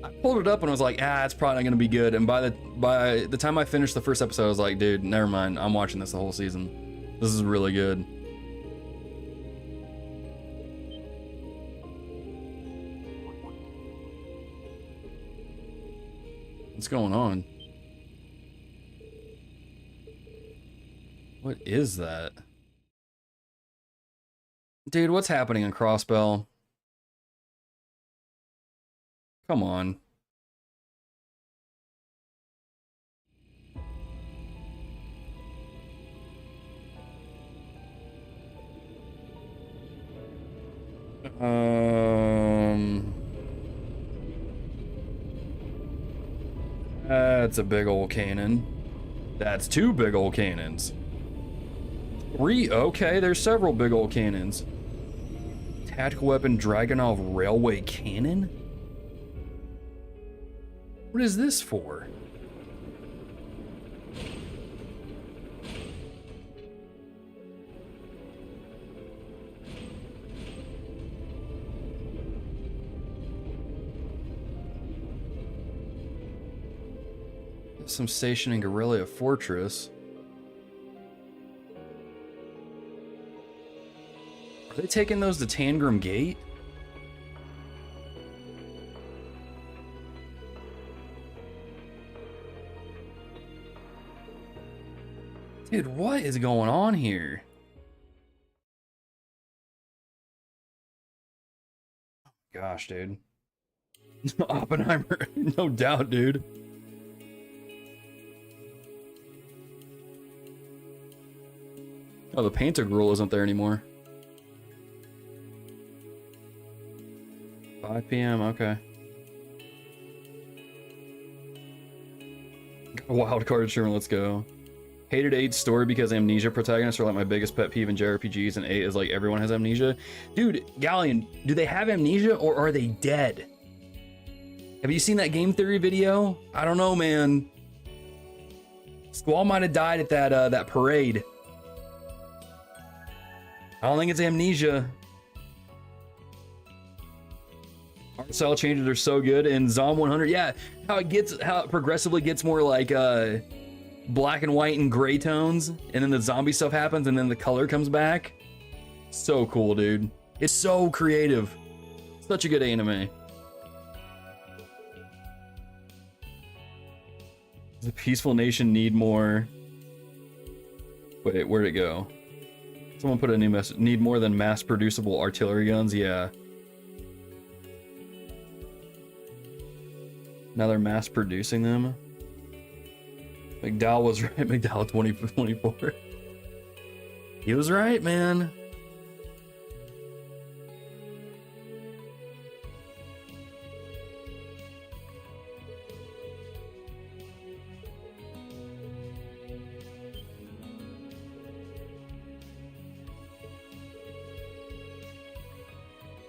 I pulled it up and was like, it's probably not gonna be good. And by the time I finished the first episode, I was like, dude, never mind. I'm watching this the whole season. This is really good. What's going on? What is that? Dude, what's happening in Crossbell? Come on. That's a big old cannon. That's 2 big old cannons. 3, okay, there's several big old cannons. Tactical weapon Dragonov railway cannon? What is this for? Some station in Guerrilla Fortress. Are they taking those to Tangram Gate? Dude, what is going on here? Gosh, dude. Oppenheimer, no doubt, dude. Oh, the painter rule isn't there anymore. 5 p.m., okay. Wild card achievement, let's go. Hated 8's story because amnesia protagonists are like my biggest pet peeve in JRPGs, and 8 is like everyone has amnesia. Dude, Galleon, do they have amnesia or are they dead? Have you seen that game theory video? I don't know, man. Squall might have died at that parade. I don't think it's amnesia. Art style changes are so good in Zom 100. Yeah, how it progressively gets more like black and white and gray tones, and then the zombie stuff happens, and then the color comes back. So cool, dude. It's so creative. Such a good anime. Does a peaceful nation need more? Wait, where'd it go? Someone put a new message. Need more than mass producible artillery guns? Yeah. Now they're mass producing them. McDowell was right. McDowell 2024. He was right, man.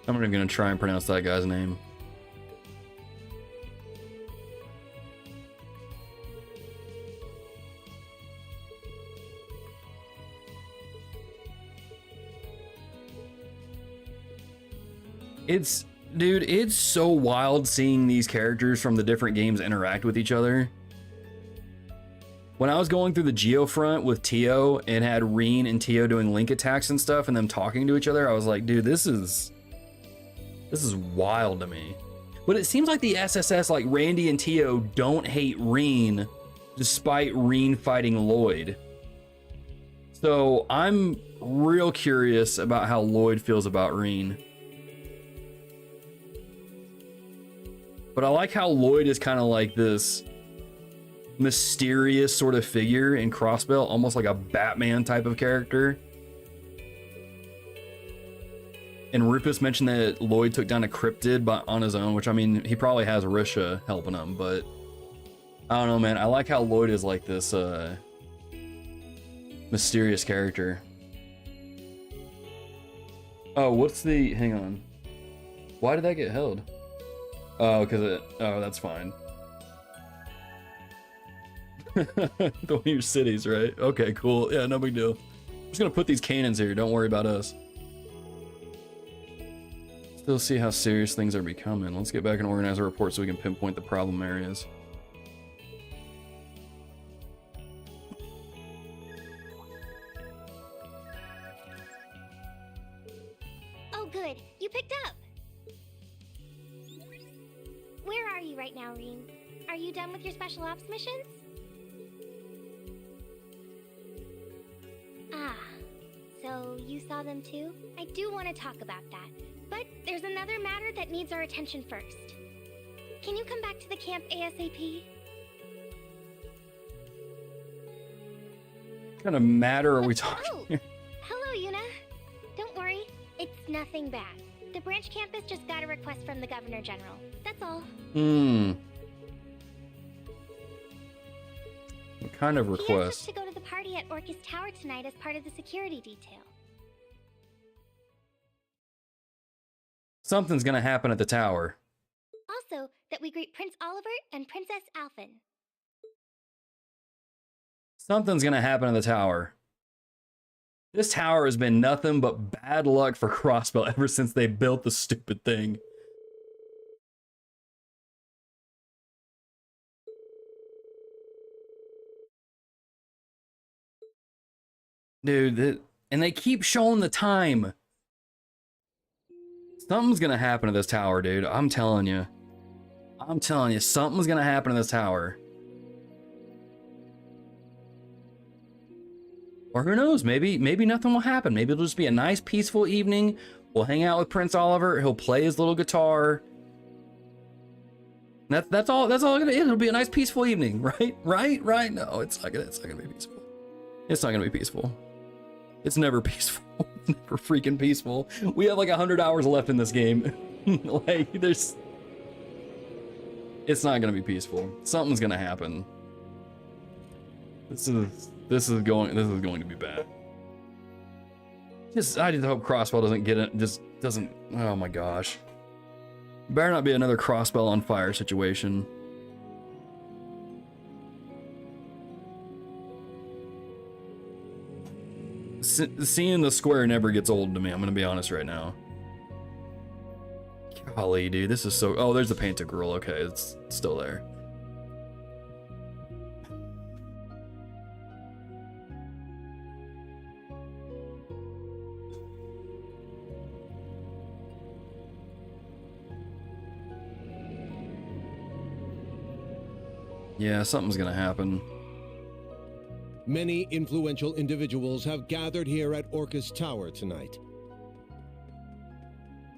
I'm not even gonna try and pronounce that guy's name. Dude, it's so wild seeing these characters from the different games interact with each other. When I was going through the Geofront with Tio and had Rean and Tio doing link attacks and stuff and them talking to each other, I was like, dude, this is wild to me. But it seems like the SSS, like Randy and Tio, don't hate Rean despite Rean fighting Lloyd. So I'm real curious about how Lloyd feels about Rean. But I like how Lloyd is kind of like this mysterious sort of figure in Crossbell, almost like a Batman type of character. And Rufus mentioned that Lloyd took down a Cryptid on his own, which, I mean, he probably has Risha helping him, but I don't know, man. I like how Lloyd is like this mysterious character. Oh, hang on. Why did that get held? Oh, that's fine. Your cities, right? Okay, cool. Yeah, no big deal. I'm just gonna put these cannons here. Don't worry about us. Still see how serious things are becoming. Let's get back and organize a report so we can pinpoint the problem areas. Oh, good. You picked up. Where are you right now, Rean? Are you done with your special ops missions? Ah, so you saw them too? I do want to talk about that, but there's another matter that needs our attention first. Can you come back to the camp ASAP? What kind of matter are we talking? Oh, hello, Yuna. Don't worry, it's nothing bad. The branch campus just got a request from the Governor General. That's all. What kind of request? He asked us to go to the party at Orchis Tower tonight as part of the security detail. Something's gonna happen at the tower. Also, that we greet Prince Oliver and Princess Alphen. Something's gonna happen at the tower. This tower has been nothing but bad luck for Crossbell ever since they built the stupid thing. Dude, and they keep showing the time. Something's gonna happen to this tower, dude. I'm telling you. I'm telling you, something's gonna happen to this tower. Or who knows, maybe nothing will happen. Maybe it'll just be a nice, peaceful evening. We'll hang out with Prince Oliver. He'll play his little guitar. That's all it'll be a nice, peaceful evening, right? Right? No, it's not gonna be peaceful. It's not gonna be peaceful. It's never peaceful. It's never freaking peaceful. We have like 100 hours left in this game. It's not gonna be peaceful. Something's gonna happen. This is going to be bad. I just hope Crossbell doesn't get it. Just doesn't. Oh my gosh. Better not be another Crossbell on fire situation. Seeing the square never gets old to me. I'm gonna be honest right now. Golly, dude, this is so. Oh, there's the painted girl. Okay, it's still there. Yeah, something's gonna happen. Many influential individuals have gathered here at Orchis Tower tonight.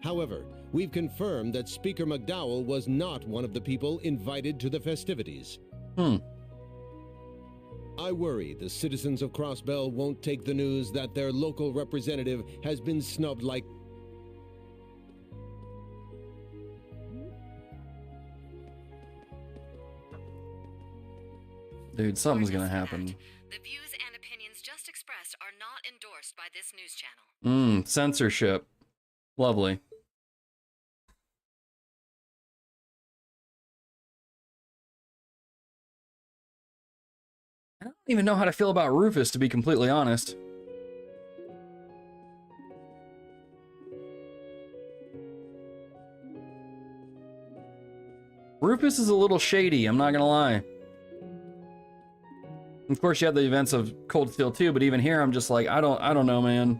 However, we've confirmed that Speaker McDowell was not one of the people invited to the festivities. I worry the citizens of Crossbell won't take the news that their local representative has been snubbed like... Dude, something's gonna happen. The views and opinions just expressed are not endorsed by this news channel. Censorship. Lovely. I don't even know how to feel about Rufus, to be completely honest. Rufus is a little shady, I'm not gonna lie. Of course, you have the events of Cold Steel 2, but even here, I'm just like, I don't know, man.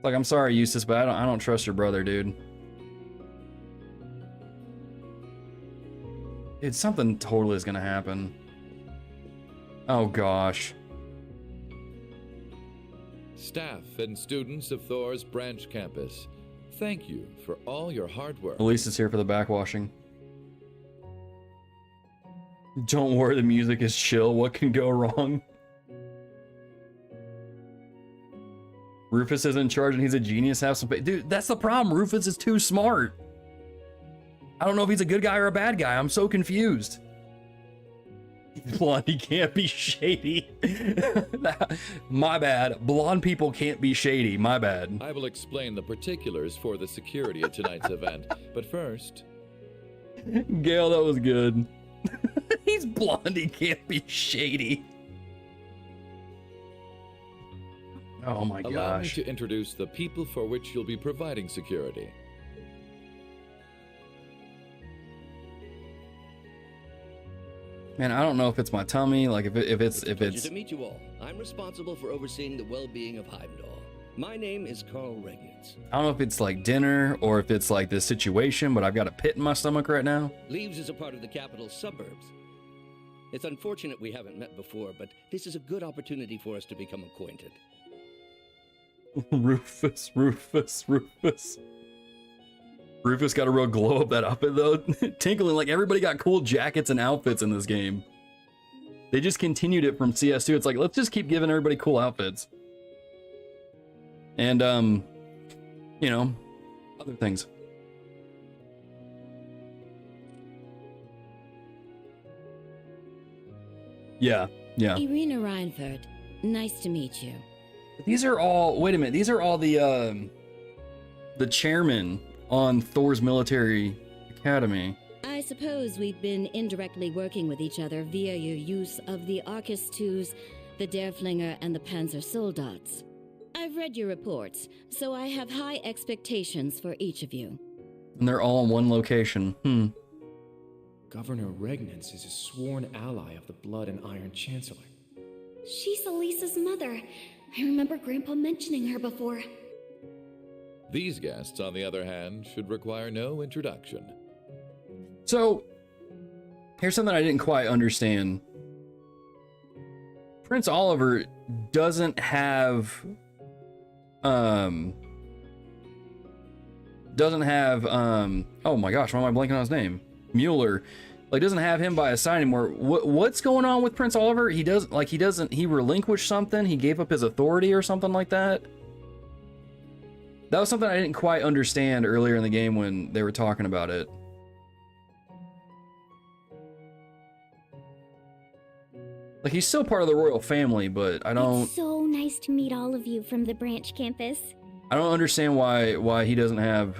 Like, I'm sorry, Eustace, but I don't trust your brother, dude. Dude, something totally is gonna happen. Oh gosh. Staff and students of Thor's branch campus, thank you for all your hard work. Elise is here for the backwashing. Don't worry, the music is chill. What can go wrong? Rufus is in charge and he's a genius. Have some dude, that's the problem. Rufus is too smart. I don't know if he's a good guy or a bad guy. I'm so confused. Blondie can't be shady. My bad. Blonde people can't be shady. My bad. I will explain the particulars for the security of tonight's event, but first... Gail, that was good. He's Blondie can't be shady. Oh my gosh. Allow me to introduce the people for which you'll be providing security. Man, I don't know if it's my tummy, like if it's Pleasure to meet you all. I'm responsible for overseeing the well-being of Heimdall. My name is Carl Regnitz. I don't know if it's like dinner or if it's like this situation, but I've got a pit in my stomach right now. Leaves is a part of the capital's suburbs. It's unfortunate we haven't met before, but this is a good opportunity for us to become acquainted. Rufus. Rufus got a real glow up that outfit though. Tinkling, like everybody got cool jackets and outfits in this game. They just continued it from CS2. It's like, let's just keep giving everybody cool outfits. And, you know, other things. Yeah. Irina Reinford, nice to meet you. These are all, wait a minute, these are all the chairmen on Thor's military academy. I suppose we've been indirectly working with each other via your use of the Orchis 2s, the Derflinger, and the Panzer Soldats. I've read your reports, so I have high expectations for each of you. And they're all in one location. Governor Regnitz is a sworn ally of the Blood and Iron Chancellor. She's Elisa's mother. I remember Grandpa mentioning her before. These guests, on the other hand, should require no introduction. So, here's something I didn't quite understand. Prince Oliver doesn't have, oh my gosh, why am I blanking on his name? Mueller. Like, doesn't have him by his side anymore. What's going on with Prince Oliver? He relinquished something? He gave up his authority or something like that? That was something I didn't quite understand earlier in the game when they were talking about it. Like, he's still part of the royal family, but I don't... It's so nice to meet all of you from the branch campus. I don't understand why he doesn't have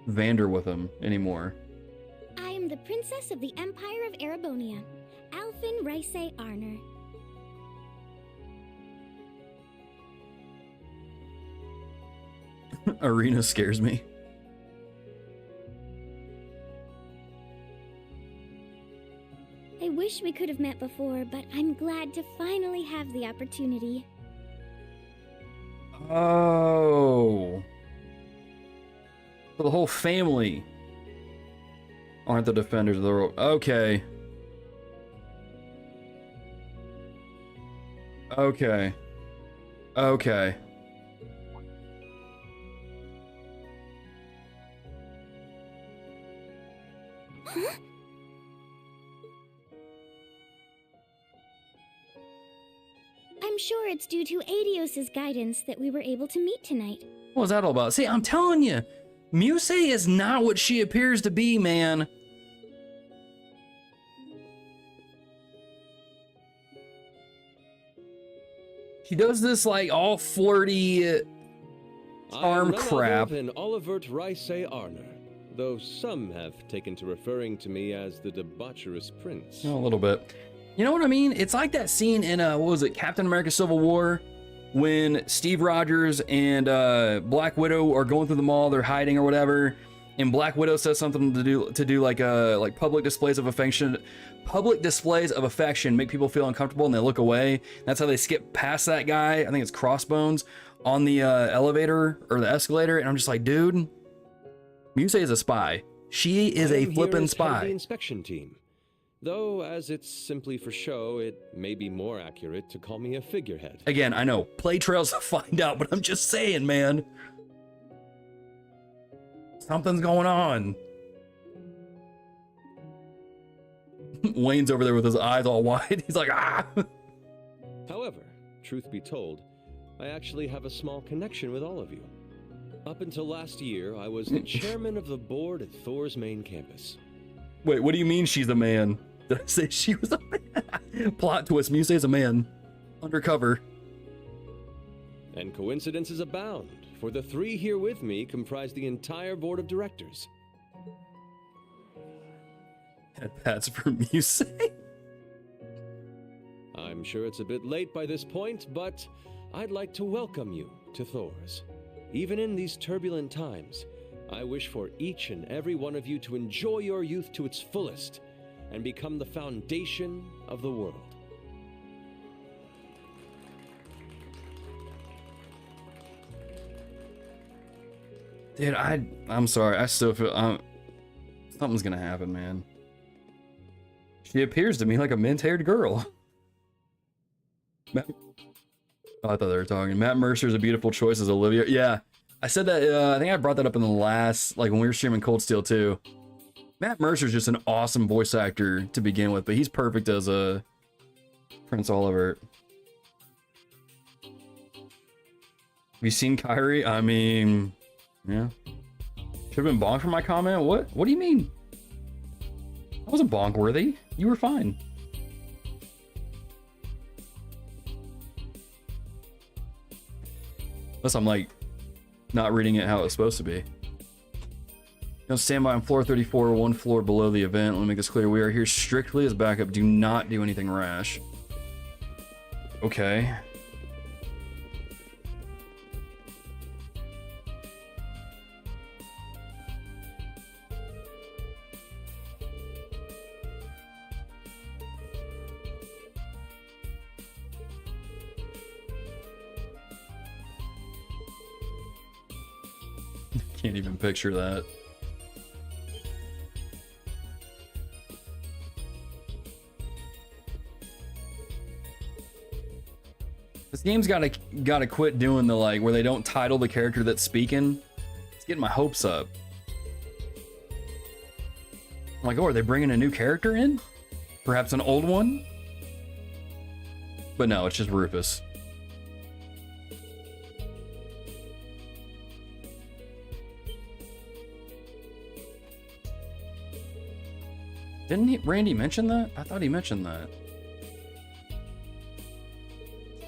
Vander with him anymore. I am the Princess of the Empire of Erebonia, Alfin Rice Arner. Arena scares me. I wish we could have met before, but I'm glad to finally have the opportunity. Oh. So the whole family aren't the defenders of the world. Okay. Okay. Huh? I'm sure it's due to Adios's guidance that we were able to meet tonight. What was that all about? See, I'm telling you, Muse is not what she appears to be, man. She does this like all flirty charm crap. And Olivert Rice Arner, though some have taken to referring to me as the debaucherous prince. A little bit. You know what I mean? It's like that scene in what was it, Captain America: Civil War, when Steve Rogers and Black Widow are going through the mall, they're hiding or whatever, And Black Widow says something to do like public displays of affection, make people feel uncomfortable and they look away. That's how they skip past that guy. I think it's Crossbones on the elevator or the escalator, and I'm just like, dude, Muse is a spy. She is a flippin' spy. The inspection team. Though, as it's simply for show, it may be more accurate to call me a figurehead. Again, I know, play trails to find out, but I'm just saying, man. Something's going on. Wayne's over there with his eyes all wide. He's like, ah! However, truth be told, I actually have a small connection with all of you. Up until last year, I was the chairman of the board at Thor's main campus. Wait, what do you mean she's a man? Did I say she was a man? Plot twist, Muse is a man. Undercover. And coincidences abound, for the three here with me comprise the entire board of directors. And that's for Muse. I'm sure it's a bit late by this point, but I'd like to welcome you to Thor's. Even in these turbulent times, I wish for each and every one of you to enjoy your youth to its fullest and become the foundation of the world. Dude, I'm sorry. I still feel something's gonna happen, man. She appears to me like a mint-haired girl. Oh, I thought they were talking. Matt Mercer's a beautiful choice as Olivia. Yeah, I said that. I think I brought that up in the last, like when we were streaming Cold Steel 2. Matt Mercer's just an awesome voice actor to begin with, but he's perfect as a Prince Oliver. Have you seen Kyrie? I mean, yeah. Should have been bonked for my comment. What? What do you mean? That wasn't bonk worthy. You were fine. Unless I'm like not reading it how it's supposed to be. Don't stand by on floor 34, one floor below the event. Let me make this clear. We are here strictly as backup. Do not do anything rash. Okay. Can't even picture that. This game's gotta quit doing the like where they don't title the character that's speaking. It's getting my hopes up. I'm like, oh, are they bringing a new character in? Perhaps an old one? But no, it's just Rufus. Didn't Randy mention that? I thought he mentioned that.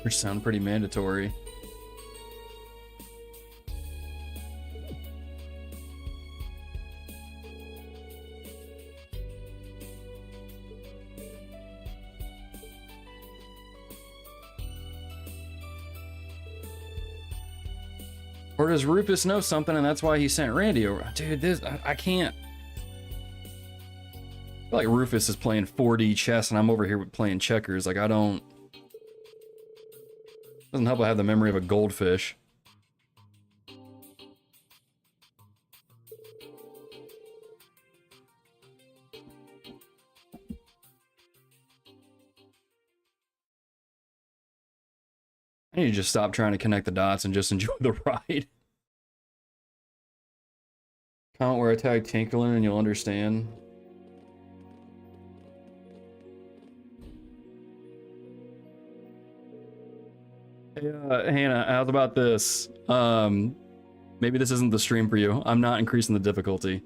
Which sound pretty mandatory. Or does Rufus know something and that's why he sent Randy over? Dude, this I can't. I feel like Rufus is playing 4D chess and I'm over here playing checkers. Like, I don't... Doesn't help I have the memory of a goldfish. I need to just stop trying to connect the dots and just enjoy the ride. Comment where I tag Tinkerlin and you'll understand. Hey, Hannah, how's about this? Maybe this isn't the stream for you. I'm not increasing the difficulty.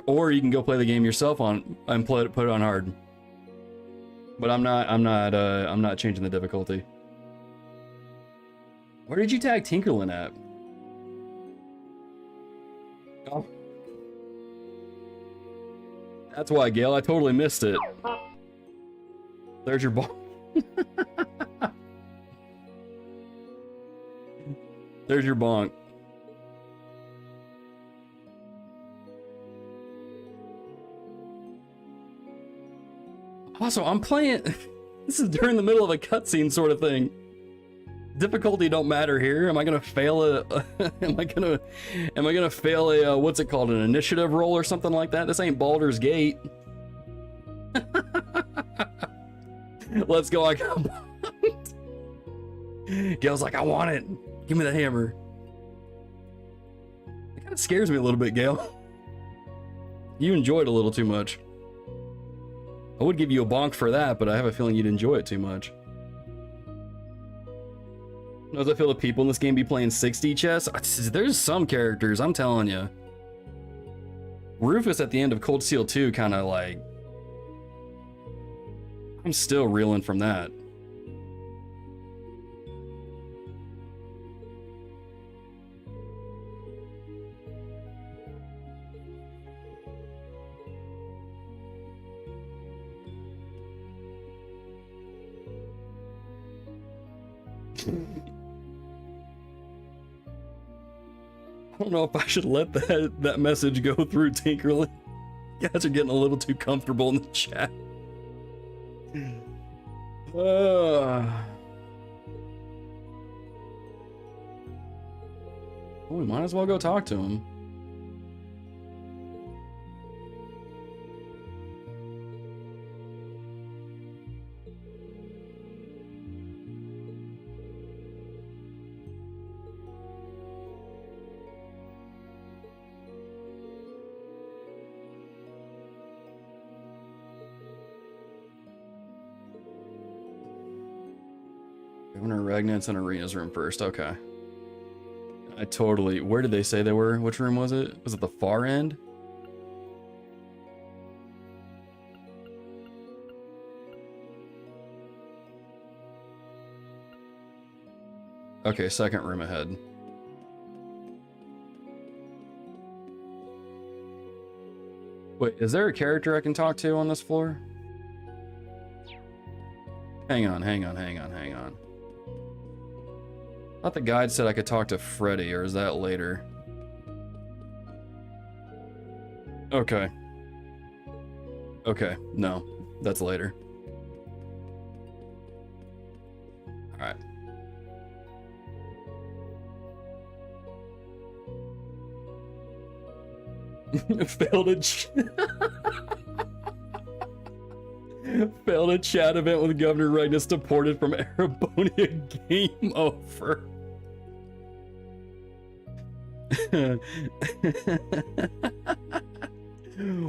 Or you can go play the game yourself on and put it on hard. But I'm not changing the difficulty. Where did you tag Tinkerlin at? Oh. That's why, Gail, I totally missed it. There's your ball. There's your bonk. Also, I'm playing. This is during the middle of a cutscene sort of thing. Difficulty don't matter here. Am I gonna fail a? am I gonna fail a? What's it called? An initiative roll or something like that? This ain't Baldur's Gate. Let's go. I got bumped. Gail's like, I want it. Give me the hammer. It kind of scares me a little bit, Gail. You enjoyed a little too much. I would give you a bonk for that, but I have a feeling you'd enjoy it too much. Knows I feel the people in this game be playing 6D chess? There's some characters, I'm telling you. Rufus at the end of Cold Steel 2 kind of like... I'm still reeling from that. I don't know if I should let that message go through, Tinkerly. You guys are getting a little too comfortable in the chat. We might as well go talk to him. Governor Regnant's in Arena's room first. Okay. I totally... Where did they say they were? Which room was it? Was it the far end? Okay, second room ahead. Wait, is there a character I can talk to on this floor? Hang on. I thought the guide said I could talk to Freddy, or is that later? Okay. Okay, no, that's later. Alright. Failed a chat event with Governor Regnus, deported from Arabonia. Game over.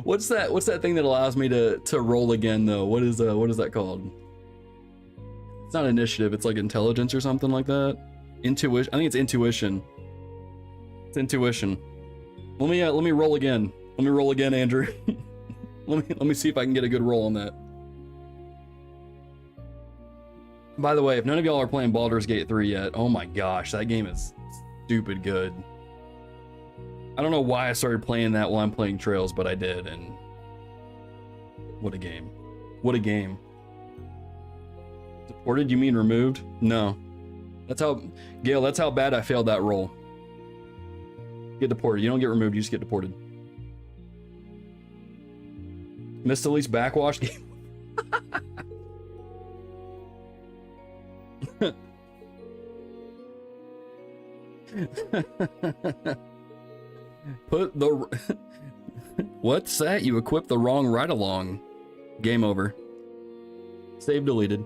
What's that thing that allows me to roll again though? What is that called? It's not initiative, it's like intelligence or something like that. Intuition. I think it's intuition. It's intuition. Let me roll again. Let me roll again, Andrew. let me see if I can get a good roll on that. By the way, if none of y'all are playing Baldur's Gate 3 yet, oh my gosh, that game is stupid good. I don't know why I started playing that while I'm playing Trails, but I did, and what a game. What a game. Deported, you mean removed? No. That's how, Gail, that's how bad I failed that roll. Get deported. You don't get removed, you just get deported. Missed the least backwash game. Put the... What's that? You equipped the wrong ride-along. Game over. Save deleted.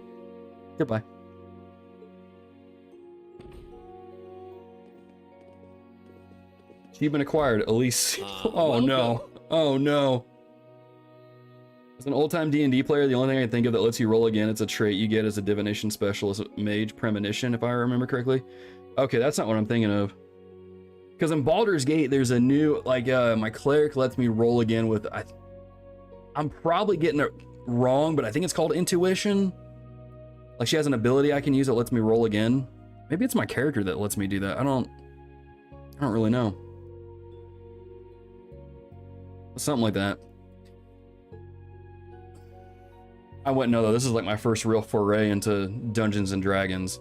Goodbye. Achievement acquired. Elise. Oh no. Oh no. As an old-time D&D player, the only thing I can think of that lets you roll again, it's a trait you get as a divination specialist, mage premonition, if I remember correctly. Okay, that's not what I'm thinking of. Because in Baldur's Gate, there's a new, like, my cleric lets me roll again with, I'm probably getting it wrong, but I think it's called intuition. Like, she has an ability I can use that lets me roll again. Maybe it's my character that lets me do that. I don't really know. Something like that. I wouldn't know though. This is like my first real foray into Dungeons and Dragons.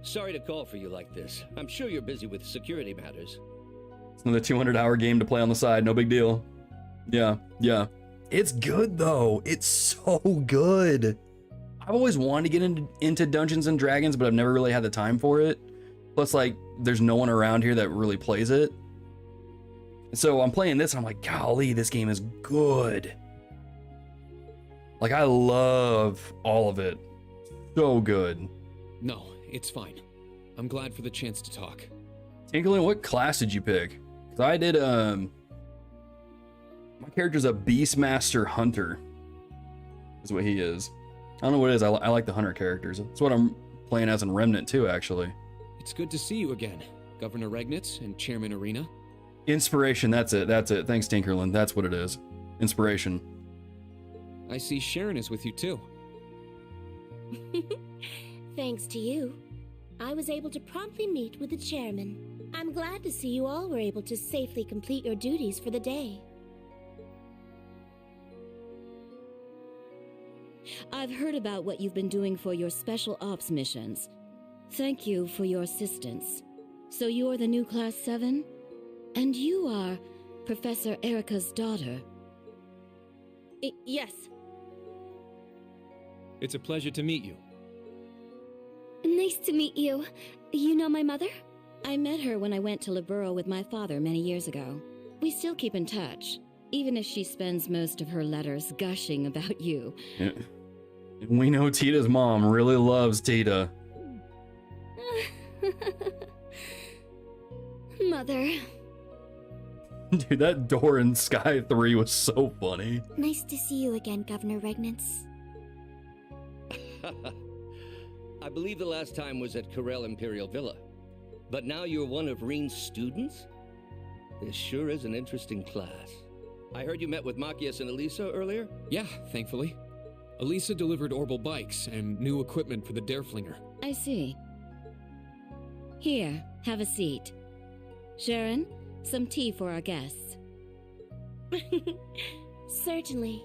Sorry to call for you like this. I'm sure you're busy with security matters. It's another 200-hour game to play on the side. No big deal. Yeah. It's good, though. It's so good. I've always wanted to get into Dungeons and Dragons, but I've never really had the time for it. Plus, like, there's no one around here that really plays it. So I'm playing this, and I'm like, golly, this game is good. Like, I love all of it. So good. No, it's fine. I'm glad for the chance to talk. Tinkerlin, what class did you pick? Because I did, my character's a Beastmaster Hunter. Is what he is. I don't know what it is. I like the Hunter characters. That's what I'm playing as in Remnant too, actually. It's good to see you again, Governor Regnitz and Chairman Arena. Inspiration, that's it. Thanks, Tinkerlin. That's what it is. Inspiration. I see Sharon is with you too. Thanks to you, I was able to promptly meet with the chairman. I'm glad to see you all were able to safely complete your duties for the day. I've heard about what you've been doing for your special ops missions. Thank you for your assistance. So you're the new Class 7? And you are Professor Erica's daughter? Yes. It's a pleasure to meet you. Nice to meet you. You know my mother? I met her when I went to Libero with my father many years ago. We still keep in touch, even if she spends most of her letters gushing about you. Yeah. We know Tita's mom really loves Tita. Mother. Dude, that door in Sky 3 was so funny. Nice to see you again, Governor Regnitz. I believe the last time was at Corel Imperial Villa. But now you're one of Rean's students? This sure is an interesting class. I heard you met with Machias and Elisa earlier? Yeah, thankfully. Elisa delivered Orbital bikes and new equipment for the Dereflinger. I see. Here, have a seat. Sharon, some tea for our guests. Certainly.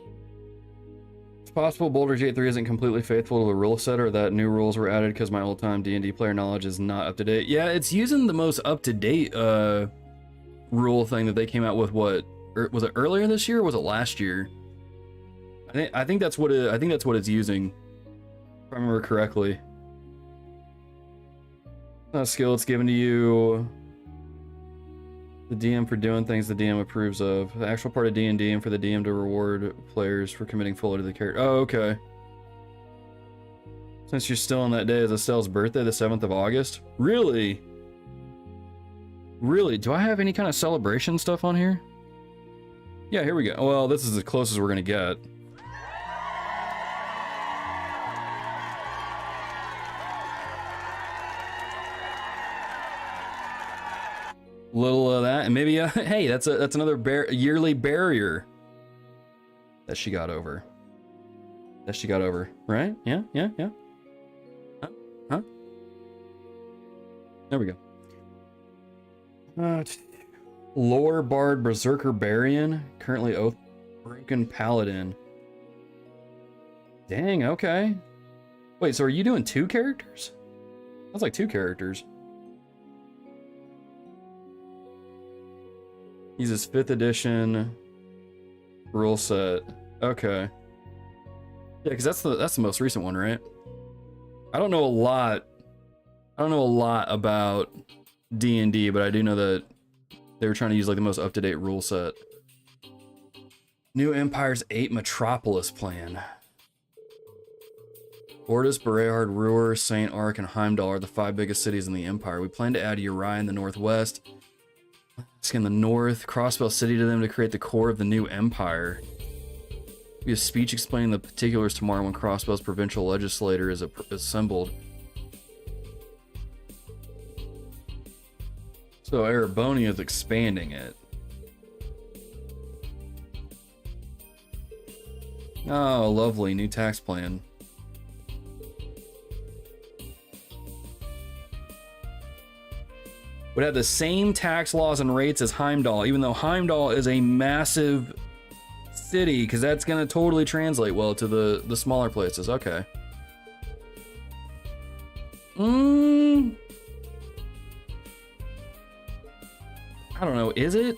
It's possible Baldur's Gate 3 isn't completely faithful to the rule set, or that new rules were added because my old-time D&D player knowledge is not up to date. Yeah, it's using the most up-to-date rule thing that they came out with. What was it, earlier this year, or was it last year? I think that's what it's using, if I remember correctly. It's not a skill, it's given to you, the DM, for doing things the DM approves of. The actual part of D&D, and for the DM to reward players for committing fully to the character. Oh, okay. Since you're still on that day, is Estelle's birthday, the 7th of August? Really? Really? Do I have any kind of celebration stuff on here? Yeah, here we go. Well, this is as close as we're gonna get. Little of that, and maybe hey, that's another yearly barrier that she got over. Right? Yeah. Huh? There we go. Lore Bard Berserker Barian, currently Oath Broken Paladin. Dang, okay. Wait, so are you doing 2 characters? That's like 2 characters. Uses 5th edition rule set. Okay. Yeah, because that's the most recent one, right? I don't know a lot about D&D, but I do know that they were trying to use like the most up-to-date rule set. New Empire's 8 Metropolis plan. Orchis, Berehard, Ruhr, St. Arc, and Heimdall are the 5 biggest cities in the Empire. We plan to add Uriah in the northwest, in the north, Crossbell City to them to create the core of the new empire. Be a speech explaining the particulars tomorrow when Crossbell's provincial legislature is assembled. So Ereboni is expanding it. Oh, lovely, new tax plan. Would have the same tax laws and rates as Heimdall, even though Heimdall is a massive city, because that's going to totally translate well to the smaller places. Okay. I don't know, is it?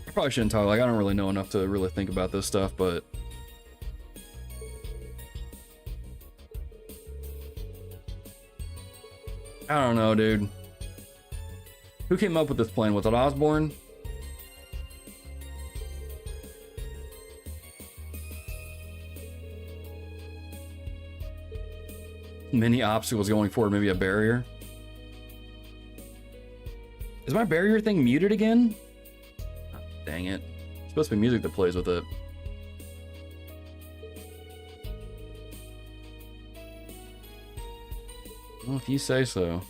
I probably shouldn't talk, like, I don't really know enough to really think about this stuff, but... I don't know, dude. Who came up with this plan? Was it Osborne? Many obstacles going forward, maybe a barrier. Is my barrier thing muted again? Oh, dang it. It's supposed to be music that plays with it. Well, if you say so.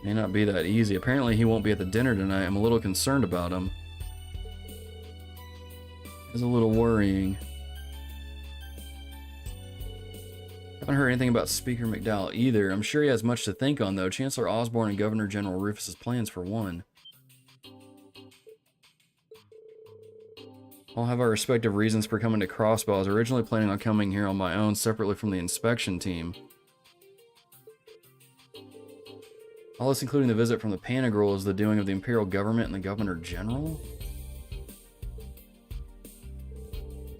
May not be that easy. Apparently he won't be at the dinner tonight. I'm a little concerned about him. It's a little worrying. Haven't heard anything about Speaker McDowell either. I'm sure he has much to think on, though. Chancellor Osborne and Governor General Rufus's plans, for one. All have our respective reasons for coming to Crossbell. I was originally planning on coming here on my own, separately from the inspection team. All this, including the visit from the Panagirl, is the doing of the Imperial Government and the Governor General?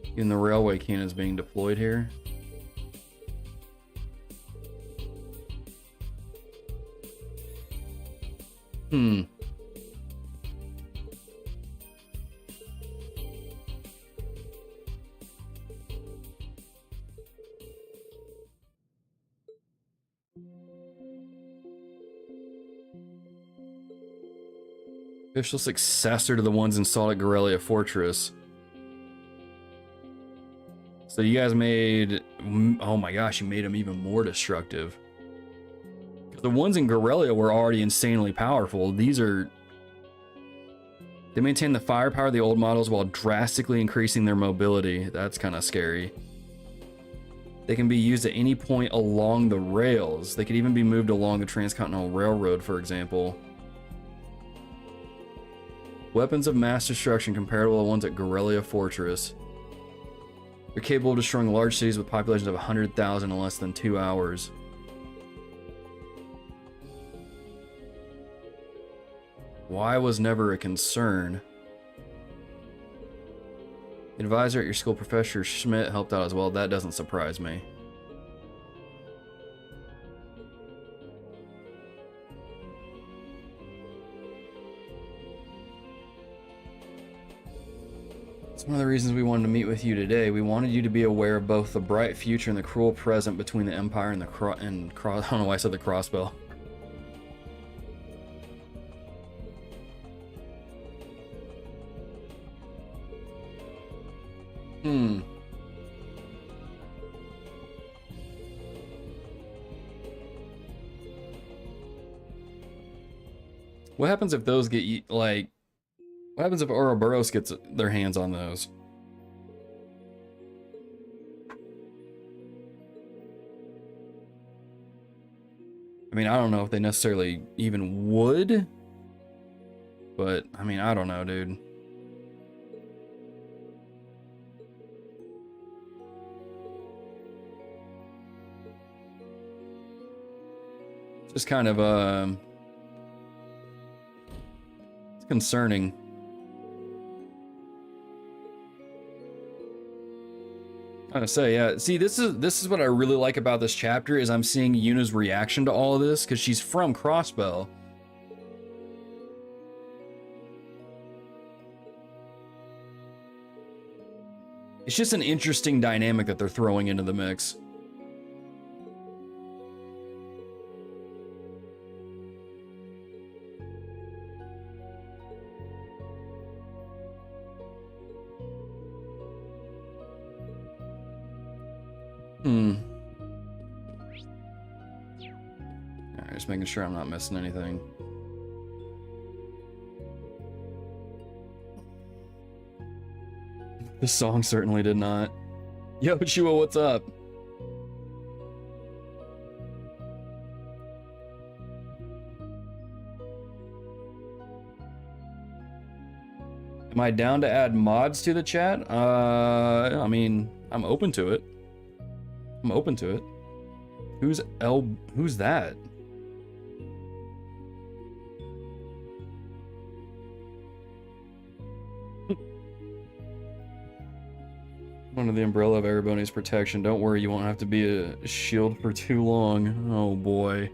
Even the railway cannons being deployed here. Official successor to the ones installed at Garrelia Fortress. So you guys made... Oh my gosh, you made them even more destructive. The ones in Garrelia were already insanely powerful. These are... They maintain the firepower of the old models while drastically increasing their mobility. That's kind of scary. They can be used at any point along the rails. They could even be moved along the Transcontinental Railroad, for example. Weapons of mass destruction comparable to the ones at Garrelia Fortress. They're capable of destroying large cities with populations of 100,000 in less than 2 hours. Why was never a concern? Advisor at your school, Professor Schmidt, helped out as well. That doesn't surprise me. It's one of the reasons we wanted to meet with you today. We wanted you to be aware of both the bright future and the cruel present between the Empire and the I don't know why I said the Crossbell. What happens if those get, like... What happens if Ouroboros gets their hands on those? I mean, I don't know if they necessarily even would. But, I mean, I don't know, dude. Just kind of, it's concerning. I say, yeah. See, this is what I really like about this chapter is I'm seeing Yuna's reaction to all of this because she's from Crossbell. It's just an interesting dynamic that they're throwing into the mix. Alright, just making sure I'm not missing anything. This song certainly did not. Yo, Chua, what's up? Am I down to add mods to the chat? I mean, I'm open to it. I'm open to it. Who's that? Under the umbrella of everybody's protection. Don't worry, you won't have to be a shield for too long. Oh boy.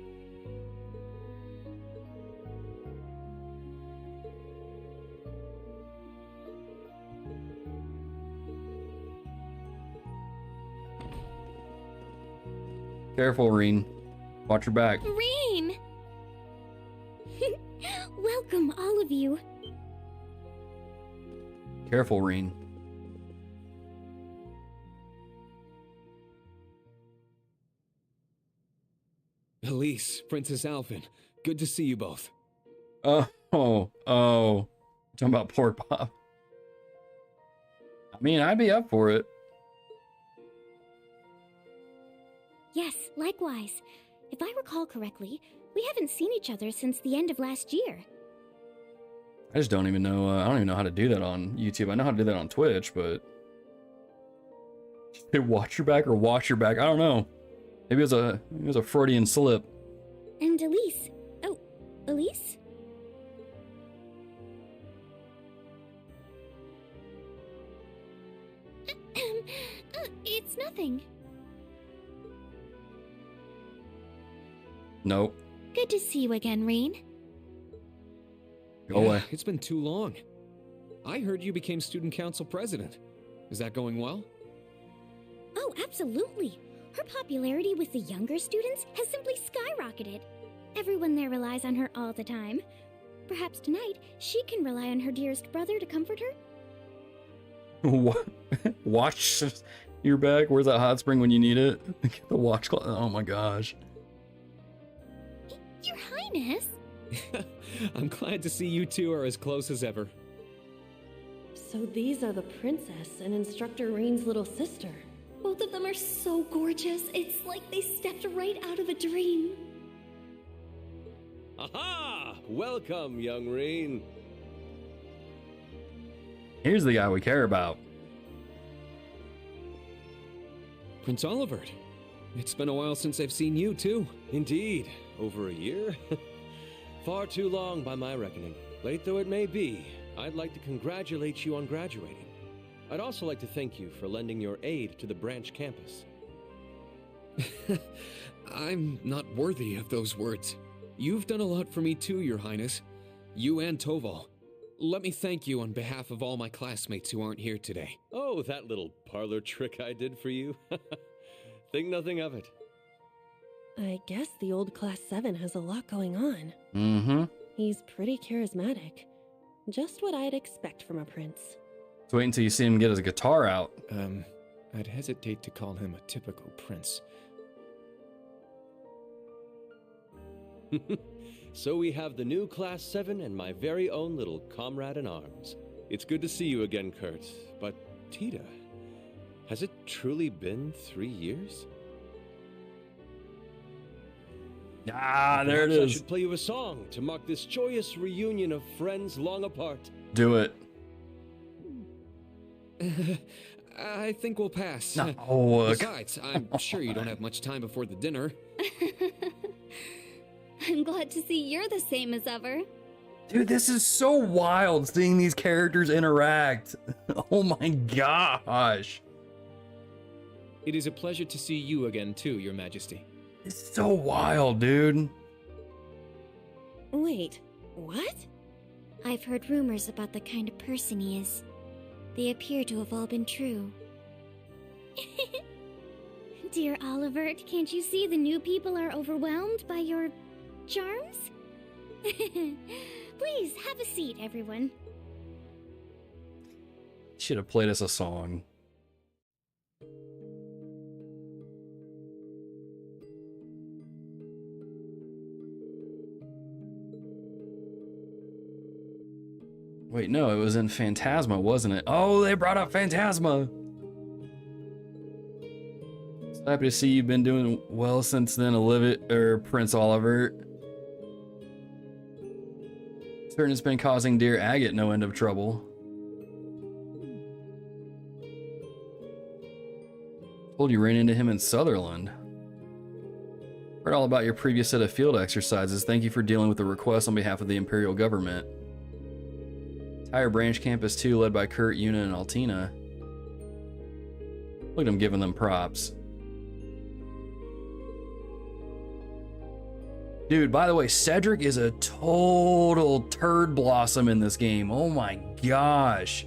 Careful, Rean. Watch your back. Rean! Welcome, all of you. Careful, Rean. Elise, Princess Alvin, good to see you both. Oh. Talking about pork pop. I mean, I'd be up for it. Yes, likewise. If I recall correctly, we haven't seen each other since the end of last year. I just don't even know. I don't even know how to do that on YouTube. I know how to do that on Twitch, but say watch your back or wash your back. I don't know. Maybe it was a Freudian slip. And Elise. Oh, Elise? It's nothing. Nope. Good to see you again, Rean. Go away. It's been too long. I heard you became student council president. Is that going well? Oh, absolutely. Her popularity with the younger students has simply skyrocketed. Everyone there relies on her all the time. Perhaps tonight, she can rely on her dearest brother to comfort her? What? Watch your back? Where's that hot spring when you need it? Get the watch clock. Oh my gosh. Your Highness? I'm glad to see you two are as close as ever. So these are the princess and Instructor Rean's little sister. Both of them are so gorgeous. It's like they stepped right out of a dream. Aha! Welcome, young Rean. Here's the guy we care about. Prince Olivert. It's been a while since I've seen you, too. Indeed. Over a year? Far too long by my reckoning. Late though it may be, I'd like to congratulate you on graduating. I'd also like to thank you for lending your aid to the branch campus. I'm not worthy of those words. You've done a lot for me too, Your Highness. You and Toval. Let me thank you on behalf of all my classmates who aren't here today. Oh, that little parlor trick I did for you? Think nothing of it. I guess the old Class 7 has a lot going on. Mm-hmm. He's pretty charismatic. Just what I'd expect from a prince. So wait until you see him get his guitar out. I'd hesitate to call him a typical prince. So we have the new Class 7 and my very own little comrade in arms. It's good to see you again, Kurt. But Tita, has it truly been 3 years? Ah, there it Perhaps is. I should play you a song to mark this joyous reunion of friends long apart. Do it. I think we'll pass. No. Besides, I'm sure you don't have much time before the dinner. I'm glad to see you're the same as ever. Dude, this is so wild seeing these characters interact. Oh my gosh. It is a pleasure to see you again too, Your Majesty. It's so wild, dude. Wait, what? I've heard rumors about the kind of person he is. They appear to have all been true. Dear Olivert, can't you see the new people are overwhelmed by your charms? Please, have a seat, everyone. Should have played us a song. Wait, no, it was in Phantasma, wasn't it? Oh, they brought up Phantasma! So happy to see you've been doing well since then, Prince Olivert. Certain it's been causing dear Agate no end of trouble. Told you ran into him in Sutherland. Heard all about your previous set of field exercises. Thank you for dealing with the request on behalf of the Imperial government. Entire branch campus too, led by Kurt, Yuna, and Altina. Look at him giving them props. Dude, by the way, Cedric is a total turd blossom in this game. Oh my gosh.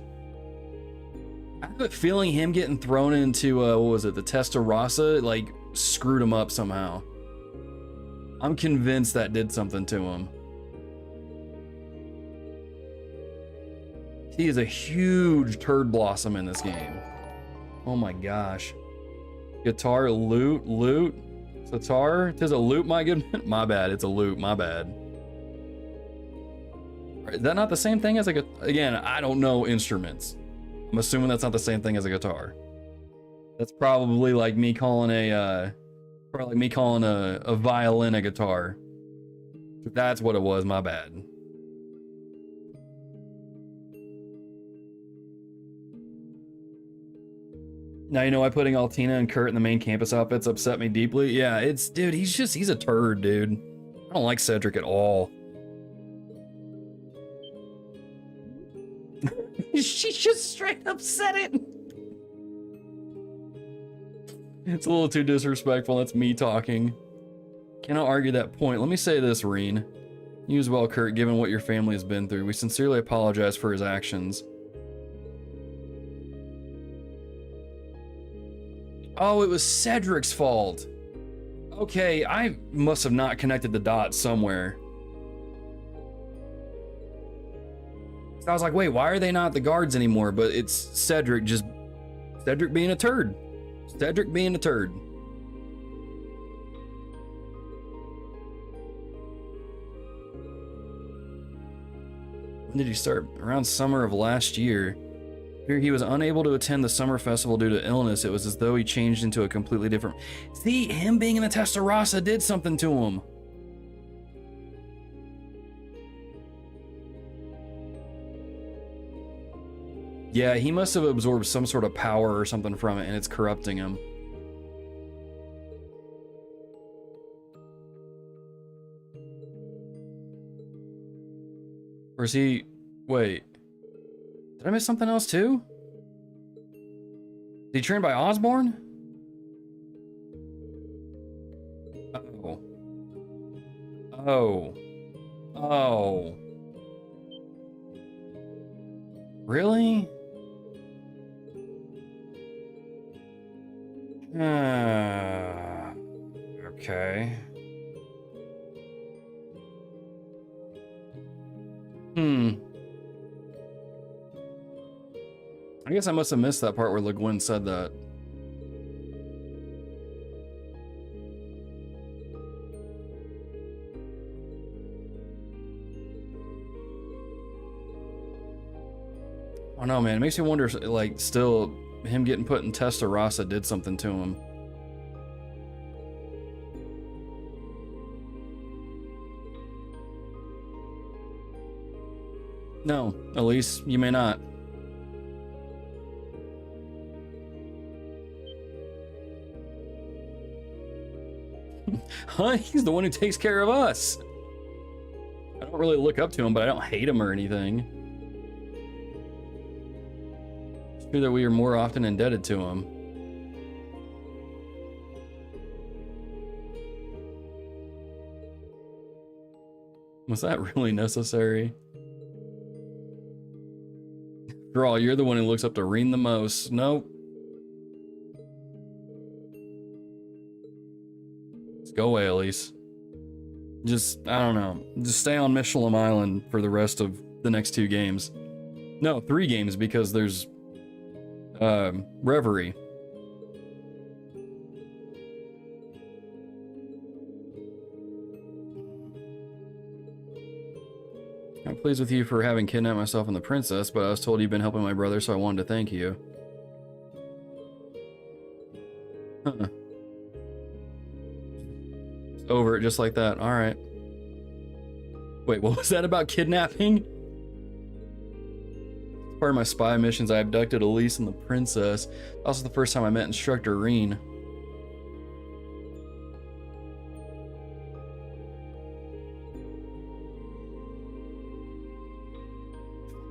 I have a feeling him getting thrown into, what was it, the Testarossa, like, screwed him up somehow. I'm convinced that did something to him. He is a huge turd blossom in this game. Oh my gosh. Guitar, loot. Sitar, tis a loot, my good man. My bad, it's a loot, my bad. Is that not the same thing as a guitar? Again, I don't know instruments. I'm assuming that's not the same thing as a guitar. That's probably like me calling a violin a guitar. That's what it was, my bad. Now you know why putting Altina and Kurt in the main campus outfits upset me deeply? Yeah, dude, he's a turd, dude. I don't like Cedric at all. She just straight up said it. It's a little too disrespectful. That's me talking. Cannot argue that point. Let me say this, Rean. You as well, Kurt, given what your family has been through. We sincerely apologize for his actions. Oh, it was Cedric's fault. Okay, I must have not connected the dots somewhere. I was like, wait, why are they not the guards anymore? But it's Cedric being a turd. Cedric being a turd. When did he start? Around summer of last year. Here he was unable to attend the summer festival due to illness. It was as though he changed into a completely different... See, him being in the Testarossa did something to him. Yeah, he must have absorbed some sort of power or something from it, and it's corrupting him. Or is he... Wait. Did I miss something else too? Is he trained by Osborne? Oh. Oh. Oh. Really? Okay. I guess I must have missed that part where Le Guin said that. I don't know, man. It makes me wonder, like, still, him getting put in Testarossa did something to him. No, Elise, you may not. Huh? He's the one who takes care of us. I don't really look up to him, but I don't hate him or anything. It's true that we are more often indebted to him. Was that really necessary? After all, you're the one who looks up to Rean the most. Nope. Go away, Elise. Just, I don't know. Just stay on Michelin Island for the rest of the next 2 games. No, 3 games because there's Reverie. I'm pleased with you for having kidnapped myself and the princess, but I was told you've been helping my brother, so I wanted to thank you. Huh. Over it just like that. All right. Wait, what was that about kidnapping? Part of my spy missions, I abducted Elise and the princess. Also the first time I met Instructor Rean.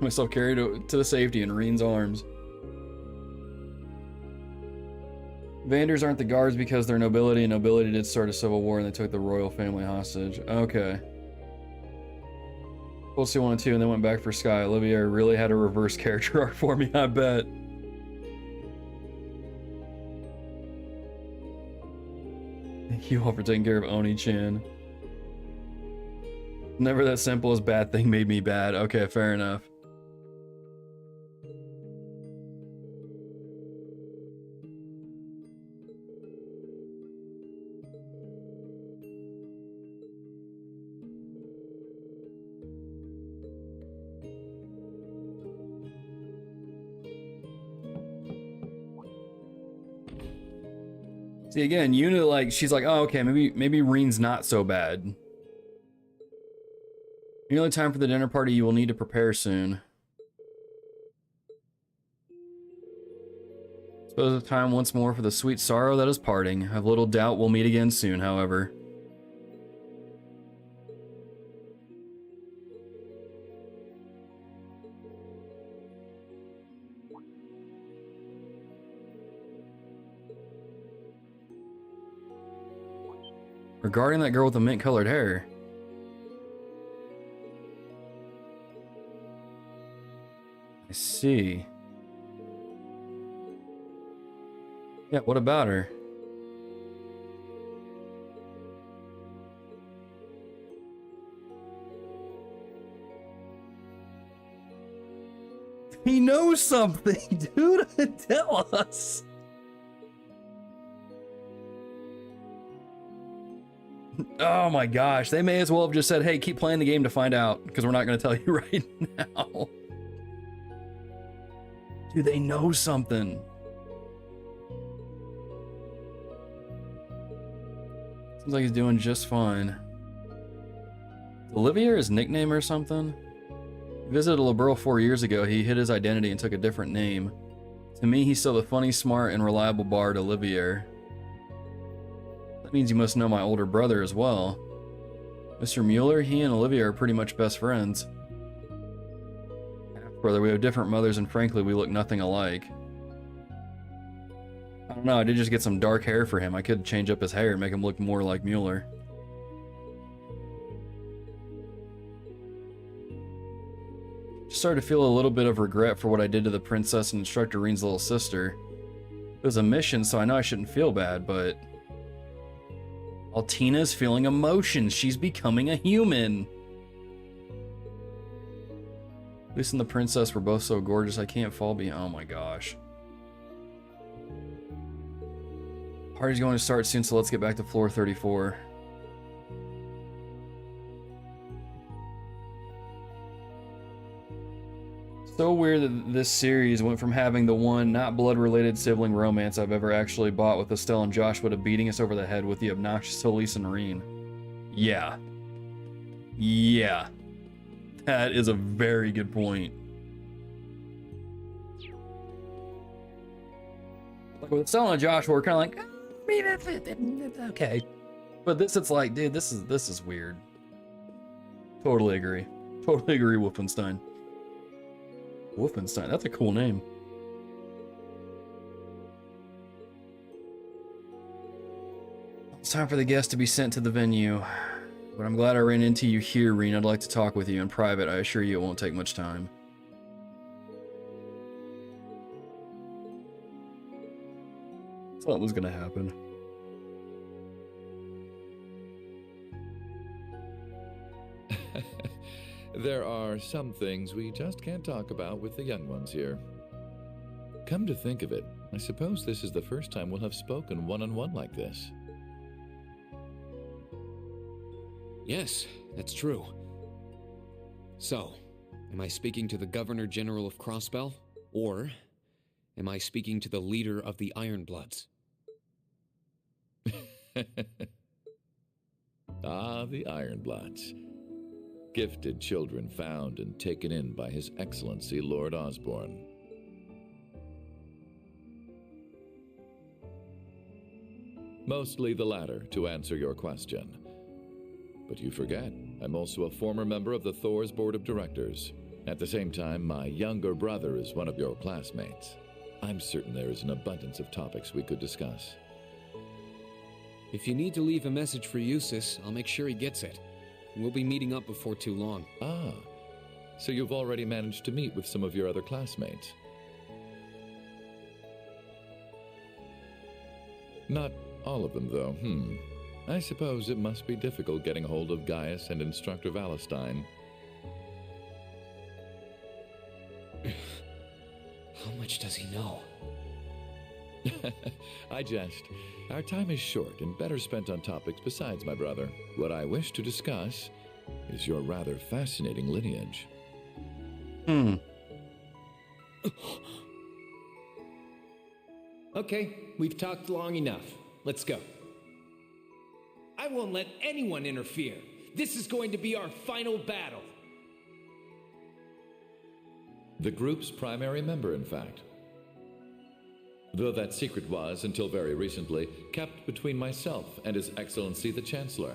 Myself carried to the safety in Rean's arms. Vanders aren't the guards because they're nobility, and nobility did start a civil war and they took the royal family hostage. Okay. We'll see 1 and 2 and then went back for Sky. Olivia really had a reverse character arc for me, I bet. Thank you all for taking care of Oni-chan. Never that simple as bad thing made me bad. Okay, fair enough. See, again, Yuna, like, she's like, oh, okay, maybe Rean's not so bad. Nearly time for the dinner party. You will need to prepare soon. Suppose it's time once more for the sweet sorrow that is parting. I have little doubt we'll meet again soon, however. Regarding that girl with the mint-colored hair. I see. Yeah, what about her? He knows something, dude. Tell us. Oh my gosh, they may as well have just said, hey, keep playing the game to find out, because we're not going to tell you right now. Dude, they know something. Seems like he's doing just fine. Olivia his nickname or something? He visited LeBurl 4 years ago. He hid his identity and took a different name. To me, he's still the funny, smart, and reliable bard Olivier. That means you must know my older brother as well. Mr. Mueller, he and Olivia are pretty much best friends. Brother, we have different mothers and frankly, we look nothing alike. I don't know, I did just get some dark hair for him. I could change up his hair and make him look more like Mueller. Just started to feel a little bit of regret for what I did to the princess and Instructor Rean's little sister. It was a mission, so I know I shouldn't feel bad, but... Altina's feeling emotions. She's becoming a human. Lucy and the princess were both so gorgeous, I can't fall behind. Oh my gosh. Party's going to start soon, so let's get back to floor 34. So weird that this series went from having the one not blood-related sibling romance I've ever actually bought with Estelle and Joshua to beating us over the head with the obnoxious Elise and Rean. Yeah. Yeah. That is a very good point. Like with Estelle and Joshua, we're kind of like, I mean, it's okay. But this, it's like, dude, this is weird. Totally agree. Totally agree, Wolfenstein. Wolfenstein, that's a cool name. It's time for the guests to be sent to the venue. But I'm glad I ran into you here, Rean. I'd like to talk with you in private. I assure you it won't take much time. Thought it was gonna happen. There are some things we just can't talk about with the young ones here. Come to think of it, I suppose this is the first time we'll have spoken one-on-one like this. Yes, that's true. So, am I speaking to the Governor General of Crossbell? Or am I speaking to the leader of the Ironbloods? Ah, the Ironbloods. gifted children found and taken in by His Excellency Lord Osborne. Mostly the latter, to answer your question. But you forget, I'm also a former member of the Thor's Board of Directors. At the same time, my younger brother is one of your classmates. I'm certain there is an abundance of topics we could discuss. If you need to leave a message for Eustace, I'll make sure he gets it. We'll be meeting up before too long. Ah, so you've already managed to meet with some of your other classmates. Not all of them, though. I suppose it must be difficult getting hold of Gaius and Instructor Valestein. How much does he know? I jest. Our time is short and better spent on topics besides my brother. What I wish to discuss is your rather fascinating lineage. Okay, we've talked long enough. Let's go. I won't let anyone interfere. This is going to be our final battle. The group's primary member, in fact. Though that secret was, until very recently, kept between myself and His Excellency the Chancellor.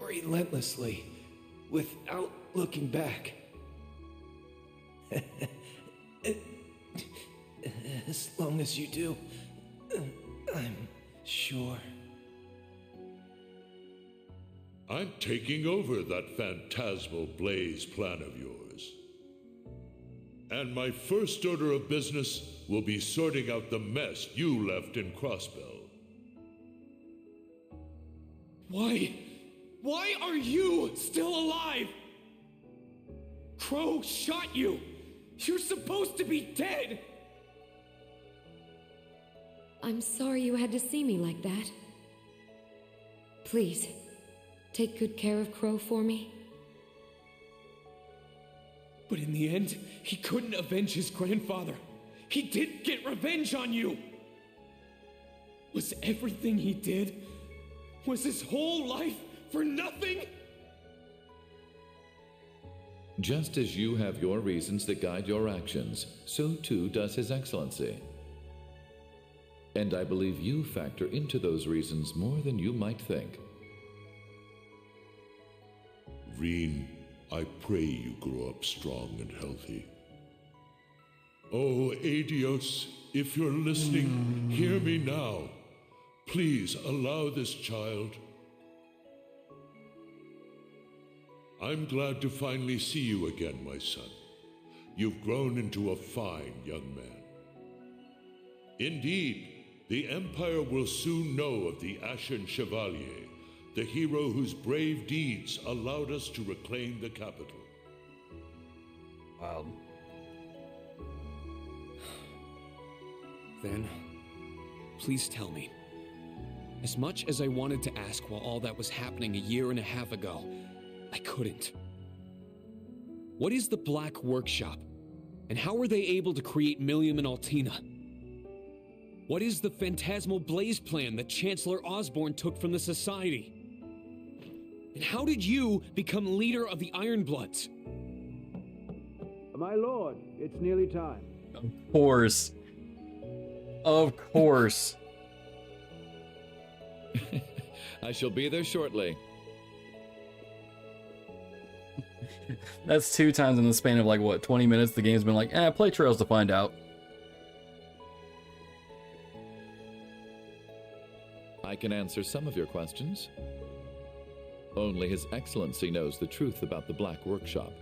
Relentlessly, without looking back. As long as you do, I'm sure. I'm taking over that phantasmal blaze plan of yours. And my first order of business will be sorting out the mess you left in Crossbell. Why are you still alive? Crow shot you! You're supposed to be dead! I'm sorry you had to see me like that. Please, take good care of Crow for me. But in the end, he couldn't avenge his grandfather. He didn't get revenge on you! Was everything he did, was his whole life for nothing? Just as you have your reasons that guide your actions, so too does His Excellency. And I believe you factor into those reasons more than you might think. Rean, I pray you grow up strong and healthy. Oh, Adios, if you're listening, hear me now. Please allow this child. I'm glad to finally see you again, my son. You've grown into a fine young man. Indeed, the Empire will soon know of the Ashen Chevalier, the hero whose brave deeds allowed us to reclaim the capital. Wild. Then, please tell me. As much as I wanted to ask while all that was happening a year and a half ago, I couldn't. What is the Black Workshop? And how were they able to create Millium and Altina? What is the phantasmal blaze plan that Chancellor Osborne took from the Society? And how did you become leader of the Ironbloods? My lord, it's nearly time. Of course. Of course. I shall be there shortly. That's 2 times in the span of like, what, 20 minutes? The game's been like, play Trails to find out. I can answer some of your questions. Only His Excellency knows the truth about the Black Workshop.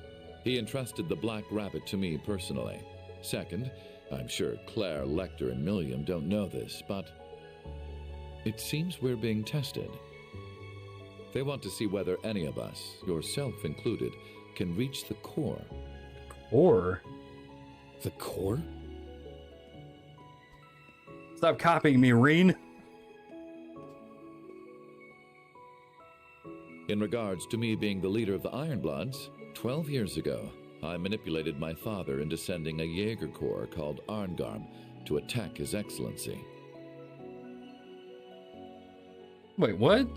He entrusted the Black Rabbit to me personally. Second, I'm sure Claire, Lecter, and Millium don't know this, but it seems we're being tested. They want to see whether any of us, yourself included, can reach the core. Core? The core? Stop copying me, Rean. In regards to me being the leader of the Ironbloods, 12 years ago, I manipulated my father into sending a Jaeger Corps called Arngarm to attack His Excellency. Wait, what?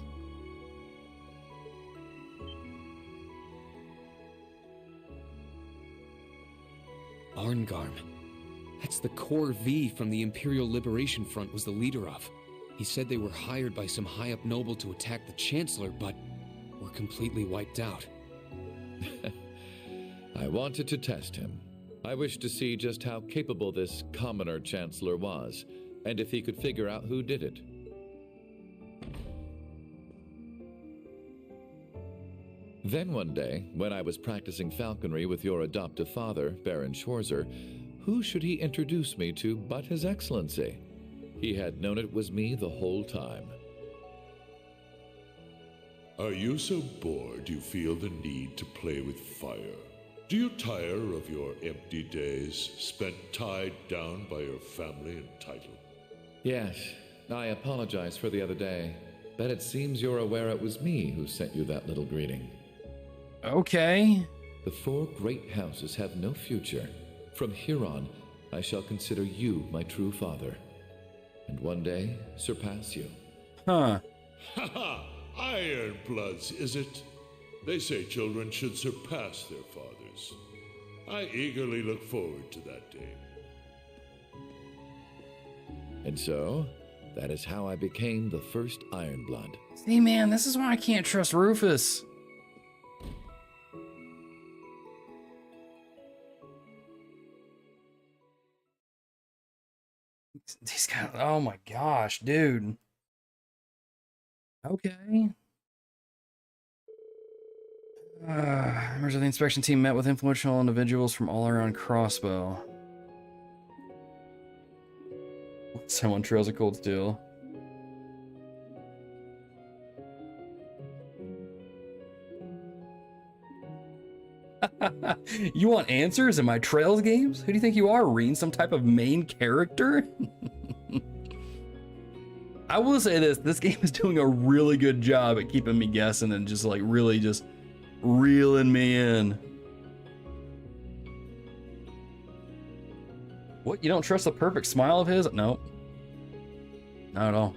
Arngarm. That's the core V from the Imperial Liberation Front was the leader of. He said they were hired by some high-up noble to attack the Chancellor, but were completely wiped out. I wanted to test him. I wished to see just how capable this commoner Chancellor was, and if he could figure out who did it. Then one day, when I was practicing falconry with your adoptive father, Baron Schwarzer, who should he introduce me to but His Excellency? He had known it was me the whole time. Are you so bored you feel the need to play with fire? Do you tire of your empty days spent tied down by your family and title? Yes, I apologize for the other day, but it seems you're aware it was me who sent you that little greeting. Okay. The 4 great houses have no future. From here on, I shall consider you my true father, and one day surpass you. Huh. Ha ha! Iron Bloods, is it? They say children should surpass their fathers. I eagerly look forward to that day. And so, that is how I became the first Iron Blood. See, man, this is why I can't trust Rufus. These guys, oh my gosh, dude. Okay. Members of the inspection team met with influential individuals from all around Crossbell. Someone trails a cold steel. You want answers in my Trails games? Who do you think you are, Rean? Some type of main character? I will say this game is doing a really good job at keeping me guessing and just like really just reeling me in. What, you don't trust the perfect smile of his? Nope. Not at all.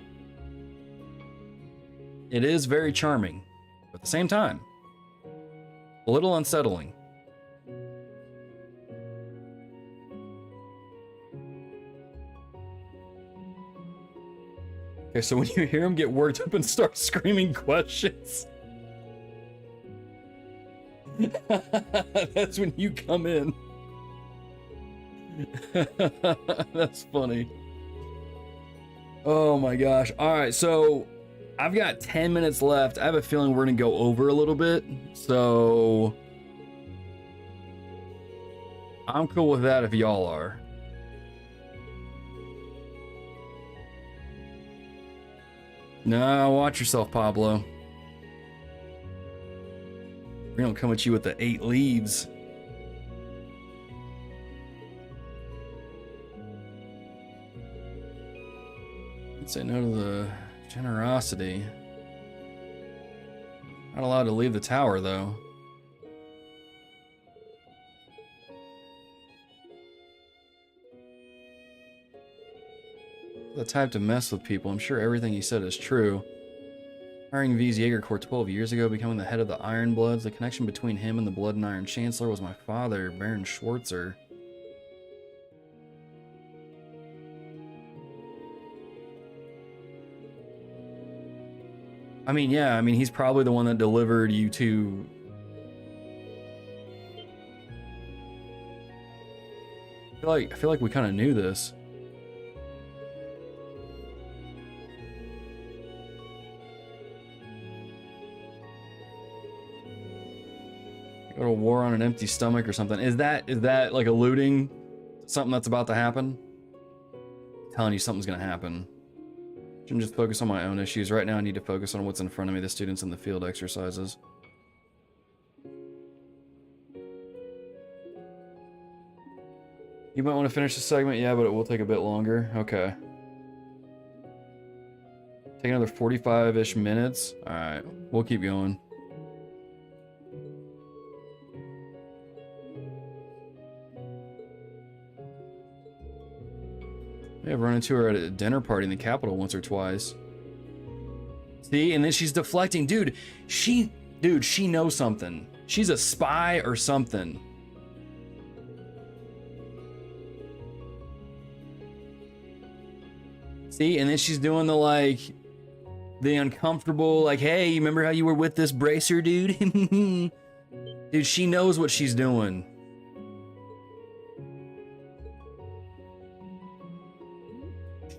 It is very charming, but at the same time, a little unsettling. Okay, so when you hear him get worked up and start screaming questions, that's when you come in. That's funny. Oh my gosh. All right, so I've got 10 minutes left. I have a feeling we're gonna go over a little bit, so I'm cool with that if y'all are. No, watch yourself, Pablo. We don't come at you with the 8 leaves. I'd say no to the generosity. Not allowed to leave the tower, though. The type to mess with people. I'm sure everything he said is true. Hiring V's Jaeger Corps 12 years ago, becoming the head of the Iron Bloods. The connection between him and the Blood and Iron Chancellor was my father, Baron Schwarzer. I mean, yeah, I mean, he's probably the one that delivered you to... I feel like we kind of knew this. Go to war on an empty stomach or something. Is that like alluding to something that's about to happen? I'm telling you something's gonna happen. Shouldn't just focus on my own issues. Right now I need to focus on what's in front of me, the students in the field exercises. You might want to finish this segment, yeah, but it will take a bit longer. Okay. Take another 45-ish minutes. Alright, we'll keep going. I've run into her at a dinner party in the capital once or twice. See, and then she's deflecting. Dude, she knows something. She's a spy or something. See, and then she's doing the like, the uncomfortable, like, hey, you remember how you were with this bracer, dude? Dude, she knows what she's doing.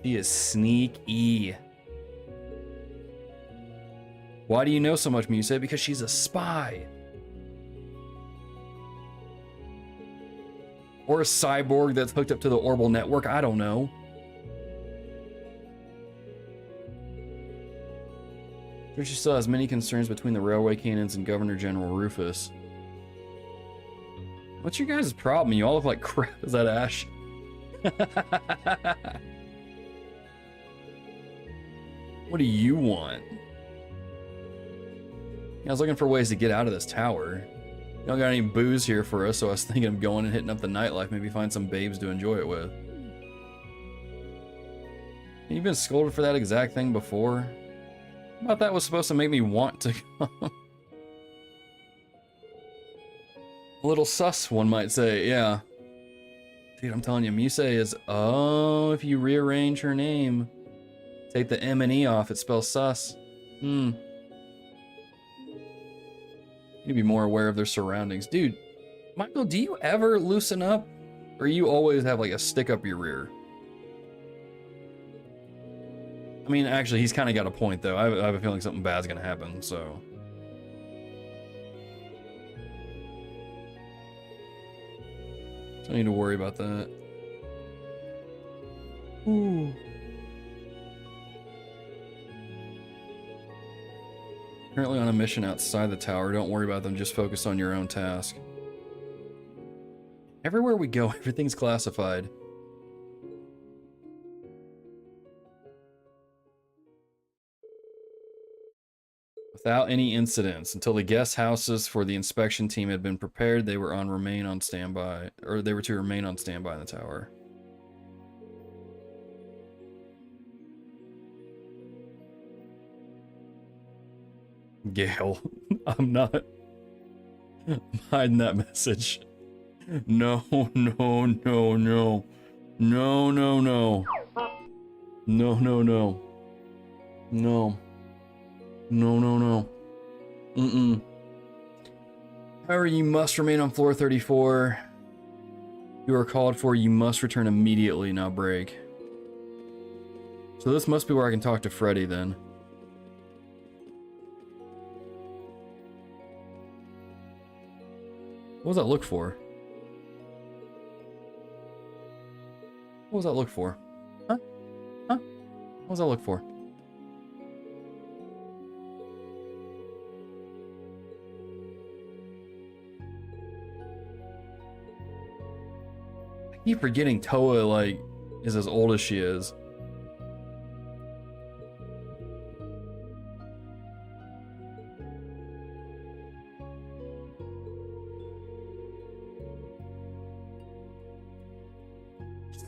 She is sneaky. Why do you know so much, Muse? Because she's a spy. Or a cyborg that's hooked up to the Orbital network, I don't know. Sure, she still has many concerns between the railway cannons and Governor General Rufus. What's your guys' problem? You all look like crap. Is that Ash? What do you want? I was looking for ways to get out of this tower. You don't got any booze here for us, so I was thinking of going and hitting up the nightlife, maybe find some babes to enjoy it with. You've been scolded for that exact thing before? I thought that was supposed to make me want to come. A little sus, one might say, yeah. Dude, I'm telling you, Muse is, oh, if you rearrange her name, take the M and E off, it spells sus. You need to be more aware of their surroundings. Dude, Michael, do you ever loosen up? Or you always have like a stick up your rear? I mean, actually, he's kind of got a point, though. I have a feeling something bad's going to happen, so... Don't need to worry about that. Ooh. Currently on a mission outside the tower. Don't worry about them, just focus on your own task. Everywhere we go, everything's classified. Without any incidents, until the guest houses for the inspection team had been prepared, they were to remain on standby in the tower. Gale, I'm hiding that message. No, no, no, no. No, no, no. No, no, no. No. No, no, no. However, you must remain on floor 34. You are called for. You must return immediately. Now break. So this must be where I can talk to Freddy then. What does that look for? What does that look for? Huh? Huh? What does that look for? I keep forgetting Toa, like, is as old as she is.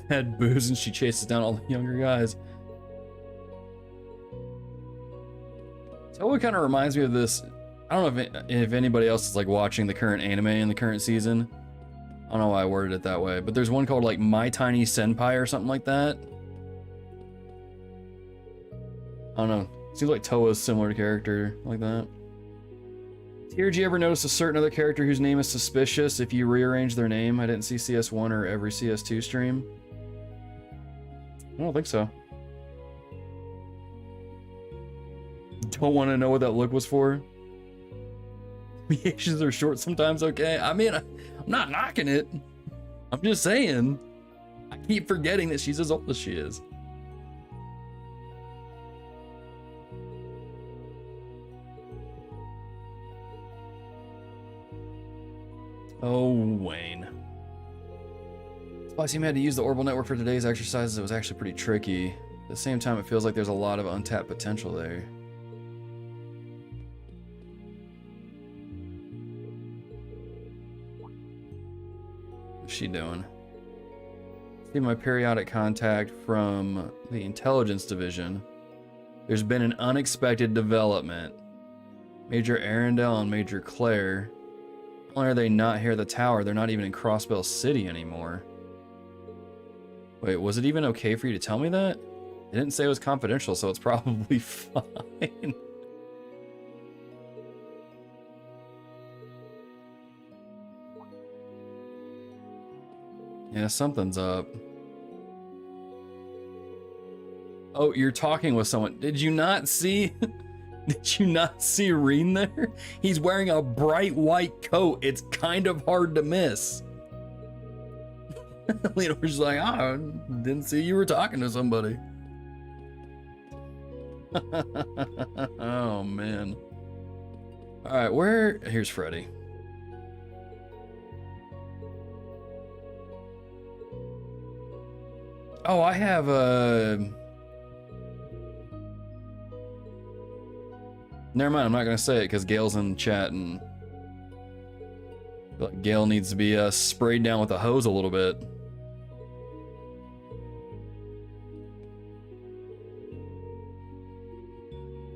Had booze and she chases down all the younger guys. Toa kind of reminds me of this. I don't know if anybody else is like watching the current anime in the current season. I don't know why I worded it that way, but there's one called like My Tiny Senpai or something like that. I don't know. Seems like Toa's similar character like that. Did you ever notice a certain other character whose name is suspicious if you rearrange their name? I didn't see CS1 or every CS2 stream. I don't think so. Don't want to know what that look was for? Reactions are short sometimes, okay? I mean, I'm not knocking it. I'm just saying. I keep forgetting that she's as old as she is. Oh, Wayne. Spicy had to use the orbital network for today's exercises. It was actually pretty tricky. At the same time, it feels like there's a lot of untapped potential there. What's she doing? See my periodic contact from the intelligence division. There's been an unexpected development. Major Arundel and Major Claire. Not only are they not here at the tower, they're not even in Crossbell City anymore. Wait, was it even okay for you to tell me that? It didn't say it was confidential, so it's probably fine. Yeah, something's up. Oh, you're talking with someone. Did you not see? Did you not see Rean there? He's wearing a bright white coat. It's kind of hard to miss. Leonor's like, oh, didn't see you were talking to somebody. Oh, man. All right, here's Freddy. Oh, I have Never mind, I'm not gonna say it because Gail's in chat and I feel like Gail needs to be sprayed down with a hose a little bit.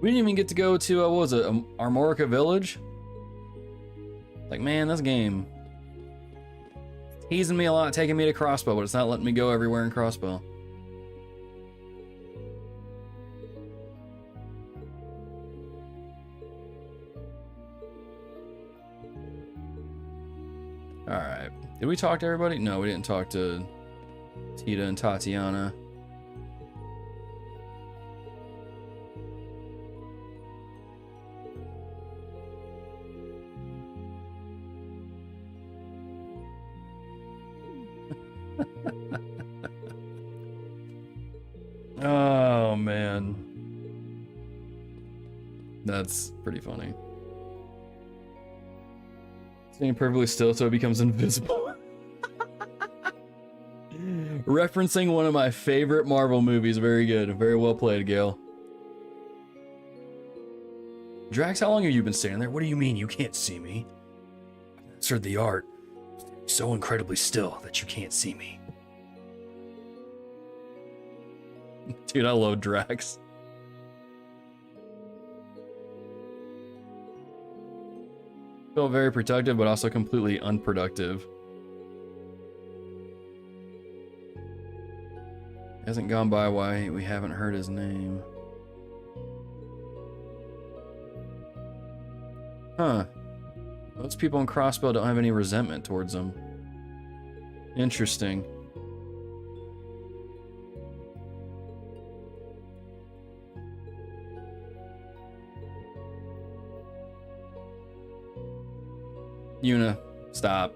We didn't even get to go to, what was it, Armorica Village? Like, man, this game. It's teasing me a lot, taking me to Crossbell, but it's not letting me go everywhere in Crossbell. Alright. Did we talk to everybody? No, we didn't talk to Tita and Tatiana. Oh, man. That's pretty funny. Staying perfectly still so it becomes invisible. Referencing one of my favorite Marvel movies. Very good. Very well played, Gail. Drax, how long have you been standing there? What do you mean you can't see me? I've mastered the art. So incredibly still that you can't see me. Dude, I love Drax. Feel very productive, but also completely unproductive. Hasn't gone by why we haven't heard his name. Huh. Most people in Crossbell don't have any resentment towards him. Interesting. Yuna, stop.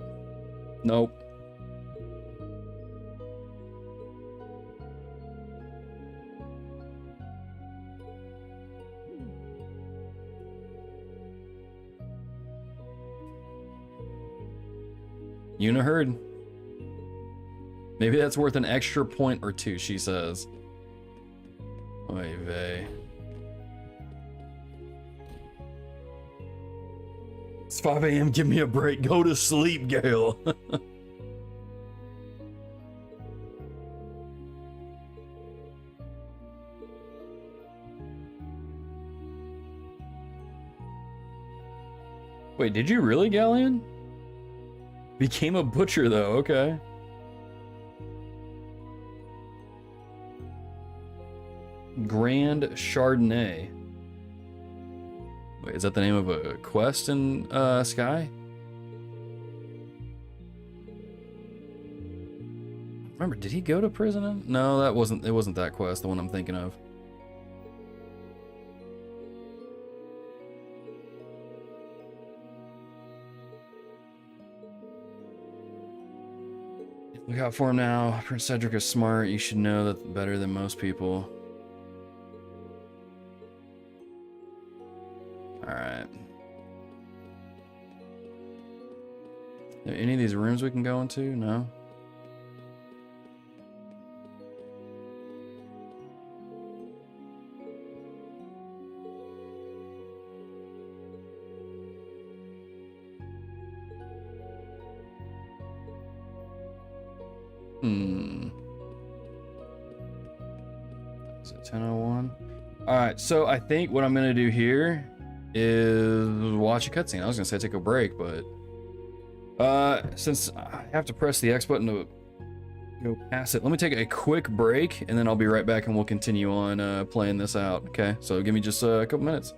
Nope. Yuna heard. Maybe that's worth an extra point or two, she says. Oy vey. It's 5 a.m. Give me a break. Go to sleep, Gail. Wait, did you really, Galleon? Became a butcher, though. Okay. Grand Chardonnay. Wait, is that the name of a quest in Sky? Remember, did he go to prison? No, it wasn't that quest, the one I'm thinking of. Look out for him now. Prince Cedric is smart. You should know that better than most people. Alright. Are any of these rooms we can go into? No? Is it 10:01? Alright, so I think what I'm gonna do here is watch a cutscene. I was gonna say take a break, but since I have to press the X button to Go pass it. Let me take a quick break, and then I'll be right back, and we'll continue on playing this out. Okay, so give me just a couple minutes.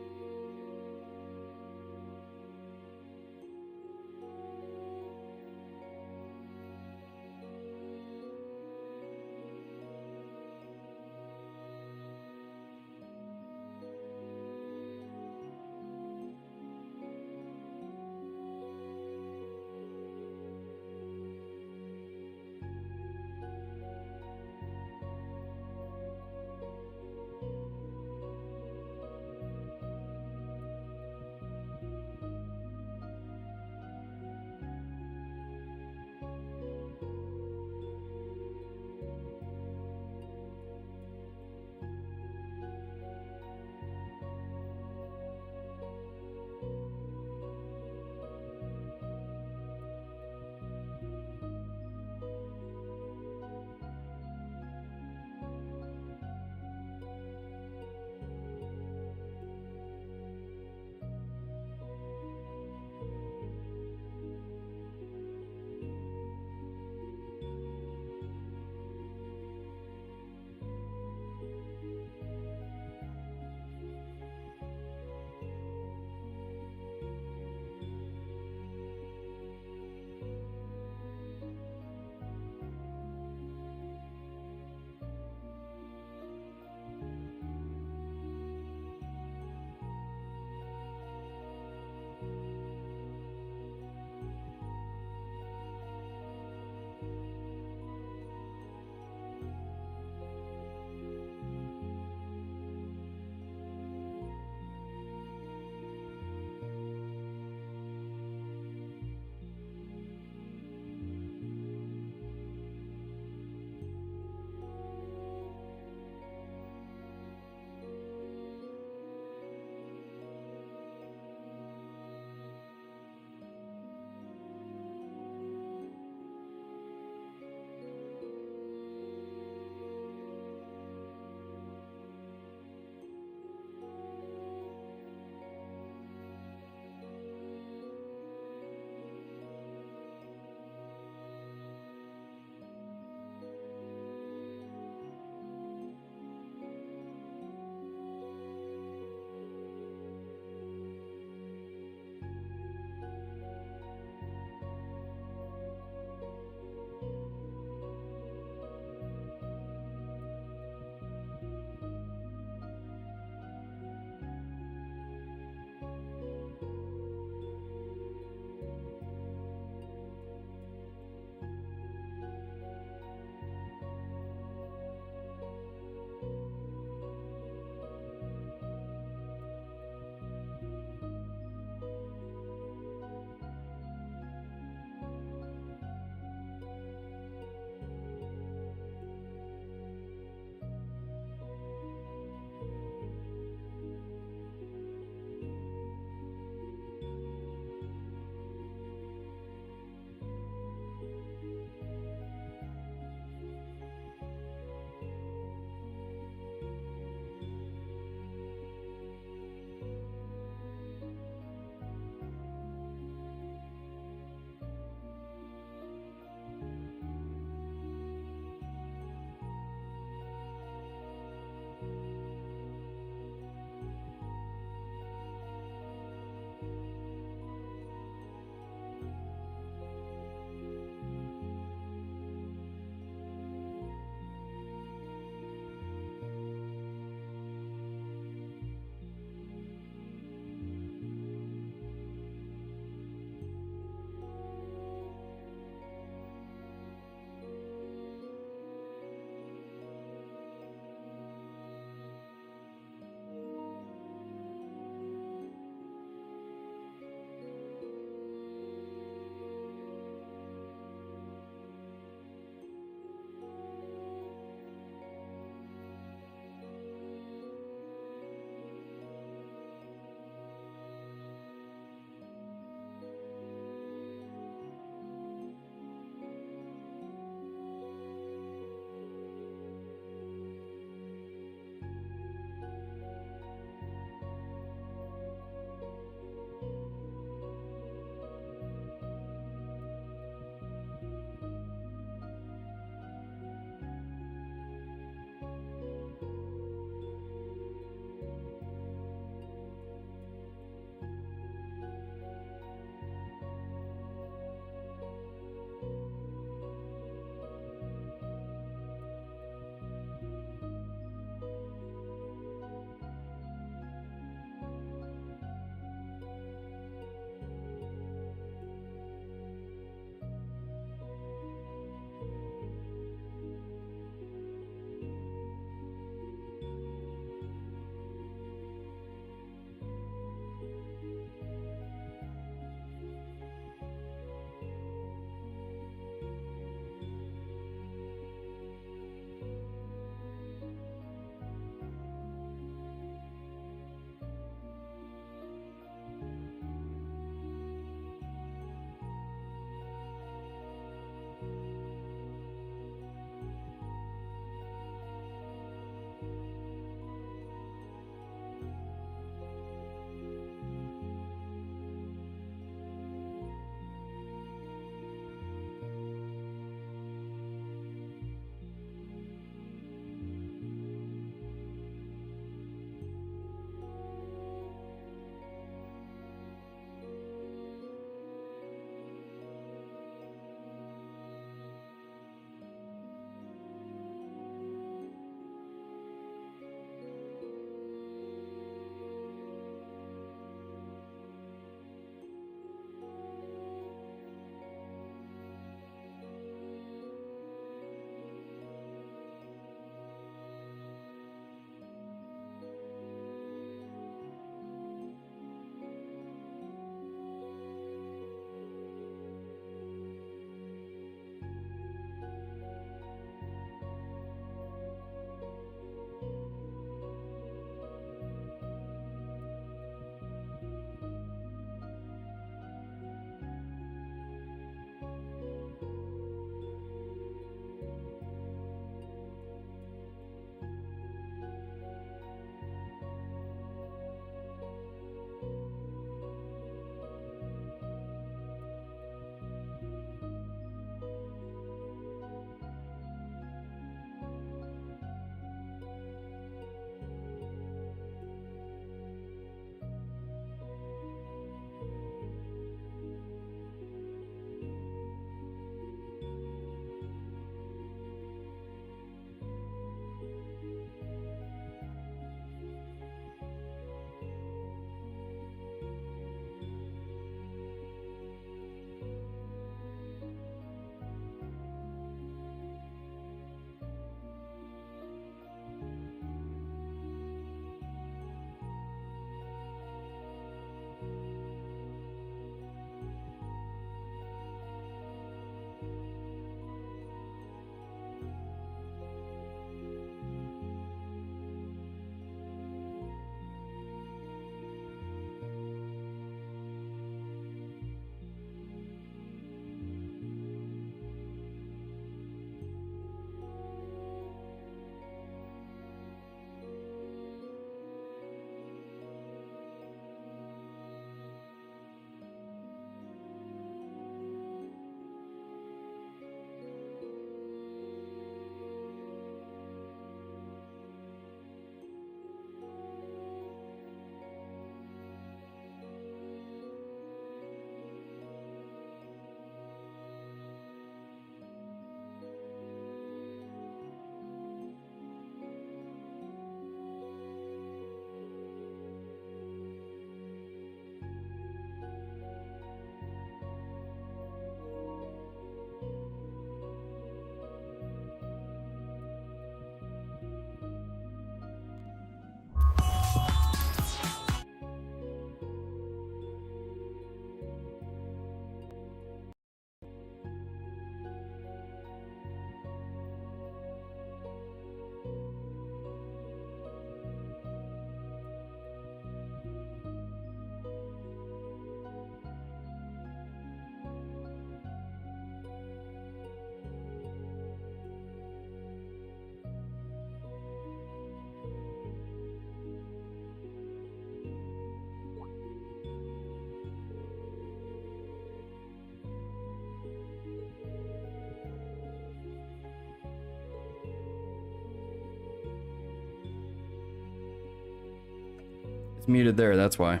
muted there, that's why.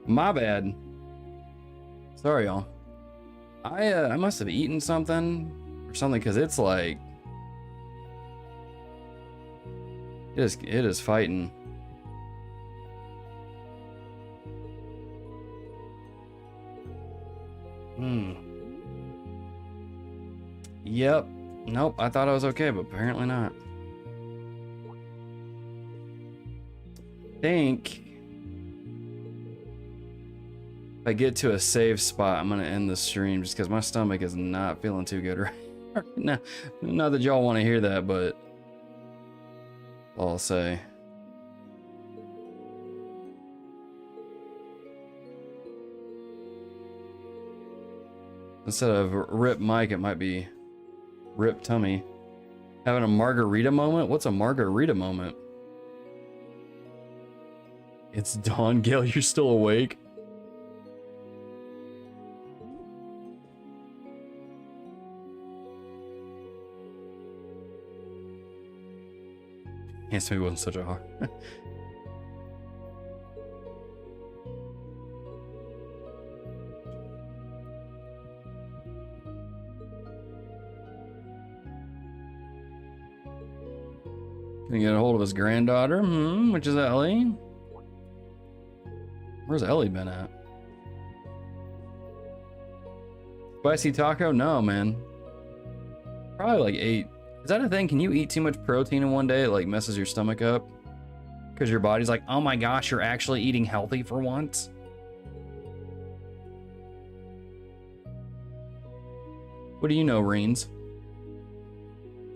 My bad. Sorry, y'all. I must have eaten something or something, because it's like it is fighting. Yep. Nope, I thought I was okay, but apparently not. Think if I get to a safe spot, I'm gonna end the stream just because my stomach is not feeling too good right now. Not that y'all want to hear that, but I'll say. Instead of rip Mike, it might be rip tummy. Having a margarita moment? What's a margarita moment? It's dawn, Gail. You're still awake? Answer me wasn't such a hard. Can he get a hold of his granddaughter? Which is Ellie? Where's Ellie been at? Spicy taco? No, man. Probably like 8. Is that a thing? Can you eat too much protein in one day? It like messes your stomach up? Because your body's like, oh my gosh, you're actually eating healthy for once? What do you know, Reans?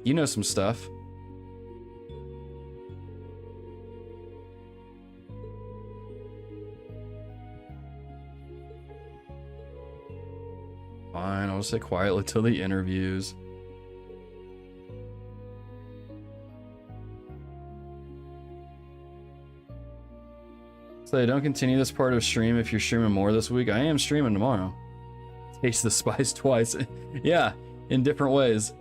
You know some stuff. Fine, I'll just sit quietly till the interviews. So don't continue this part of stream if you're streaming more this week. I am streaming tomorrow. Taste the spice twice. Yeah, in different ways.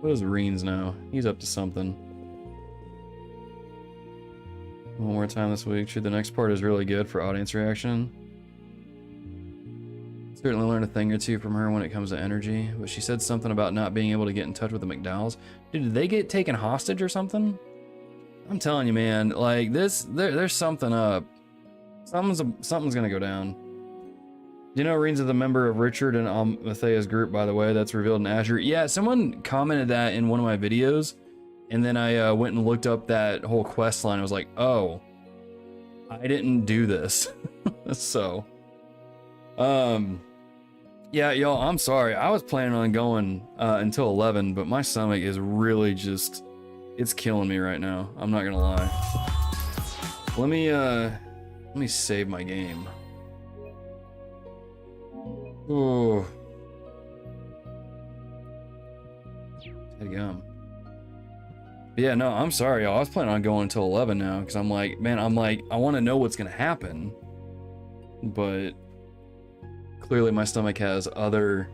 What does Reans know? He's up to something. One more time this week. Sure, the next part is really good for audience reaction. Certainly learned a thing or two from her when it comes to energy, but she said something about not being able to get in touch with the McDowells. Dude, did they get taken hostage or something? I'm telling you, man, like this, there's something up. Something's gonna go down. You know, Reans is a member of Richard and Almathea's group, by the way. That's revealed in Azure. Yeah, someone commented that in one of my videos. And then I went and looked up that whole quest line. I was like, oh, I didn't do this. So, yeah, y'all, I'm sorry. I was planning on going until 11, but my stomach is really just, it's killing me right now. I'm not gonna lie. Let me save my game. Oh. Head gum. Yeah, no, I'm sorry, y'all. I was planning on going until 11 now because I'm like, man, I want to know what's gonna happen, but clearly my stomach has other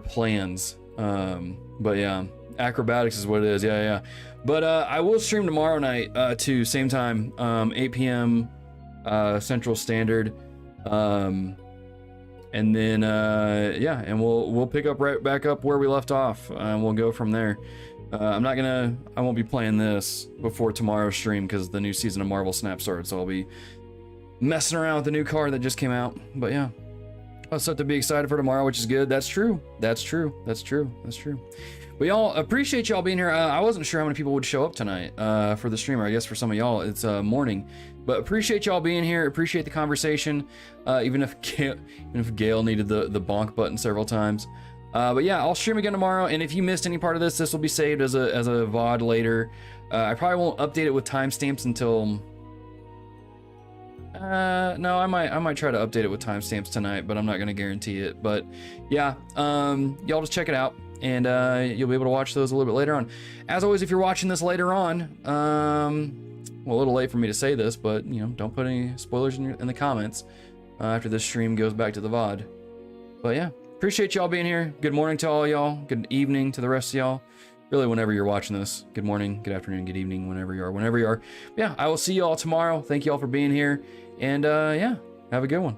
plans. But yeah, acrobatics is what it is. Yeah. But I will stream tomorrow night too, same time, 8 p.m. Central Standard, and then yeah, and we'll pick up right back up where we left off, and we'll go from there. I won't be playing this before tomorrow's stream because the new season of Marvel Snap started, so I'll be messing around with the new card that just came out. But yeah, I was set to be excited for tomorrow, which is good. That's true. That's true. But y'all, appreciate y'all being here. I wasn't sure how many people would show up tonight for the streamer. I guess for some of y'all, it's morning. But appreciate y'all being here. Appreciate the conversation. Even if Gail needed the bonk button several times. But yeah, I'll stream again tomorrow, and if you missed any part of this will be saved as a VOD later. I probably won't update it with timestamps until... no, I might try to update it with timestamps tonight, but I'm not going to guarantee it. But yeah, y'all just check it out, and you'll be able to watch those a little bit later on. As always, if you're watching this later on, well, a little late for me to say this, but you know, don't put any spoilers in the comments after this stream goes back to the VOD. But yeah, appreciate y'all being here. Good morning to all y'all. Good evening to the rest of y'all. Really, whenever you're watching this. Good morning, good afternoon, good evening, whenever you are. Yeah, I will see you all tomorrow. Thank you all for being here. And yeah, have a good one.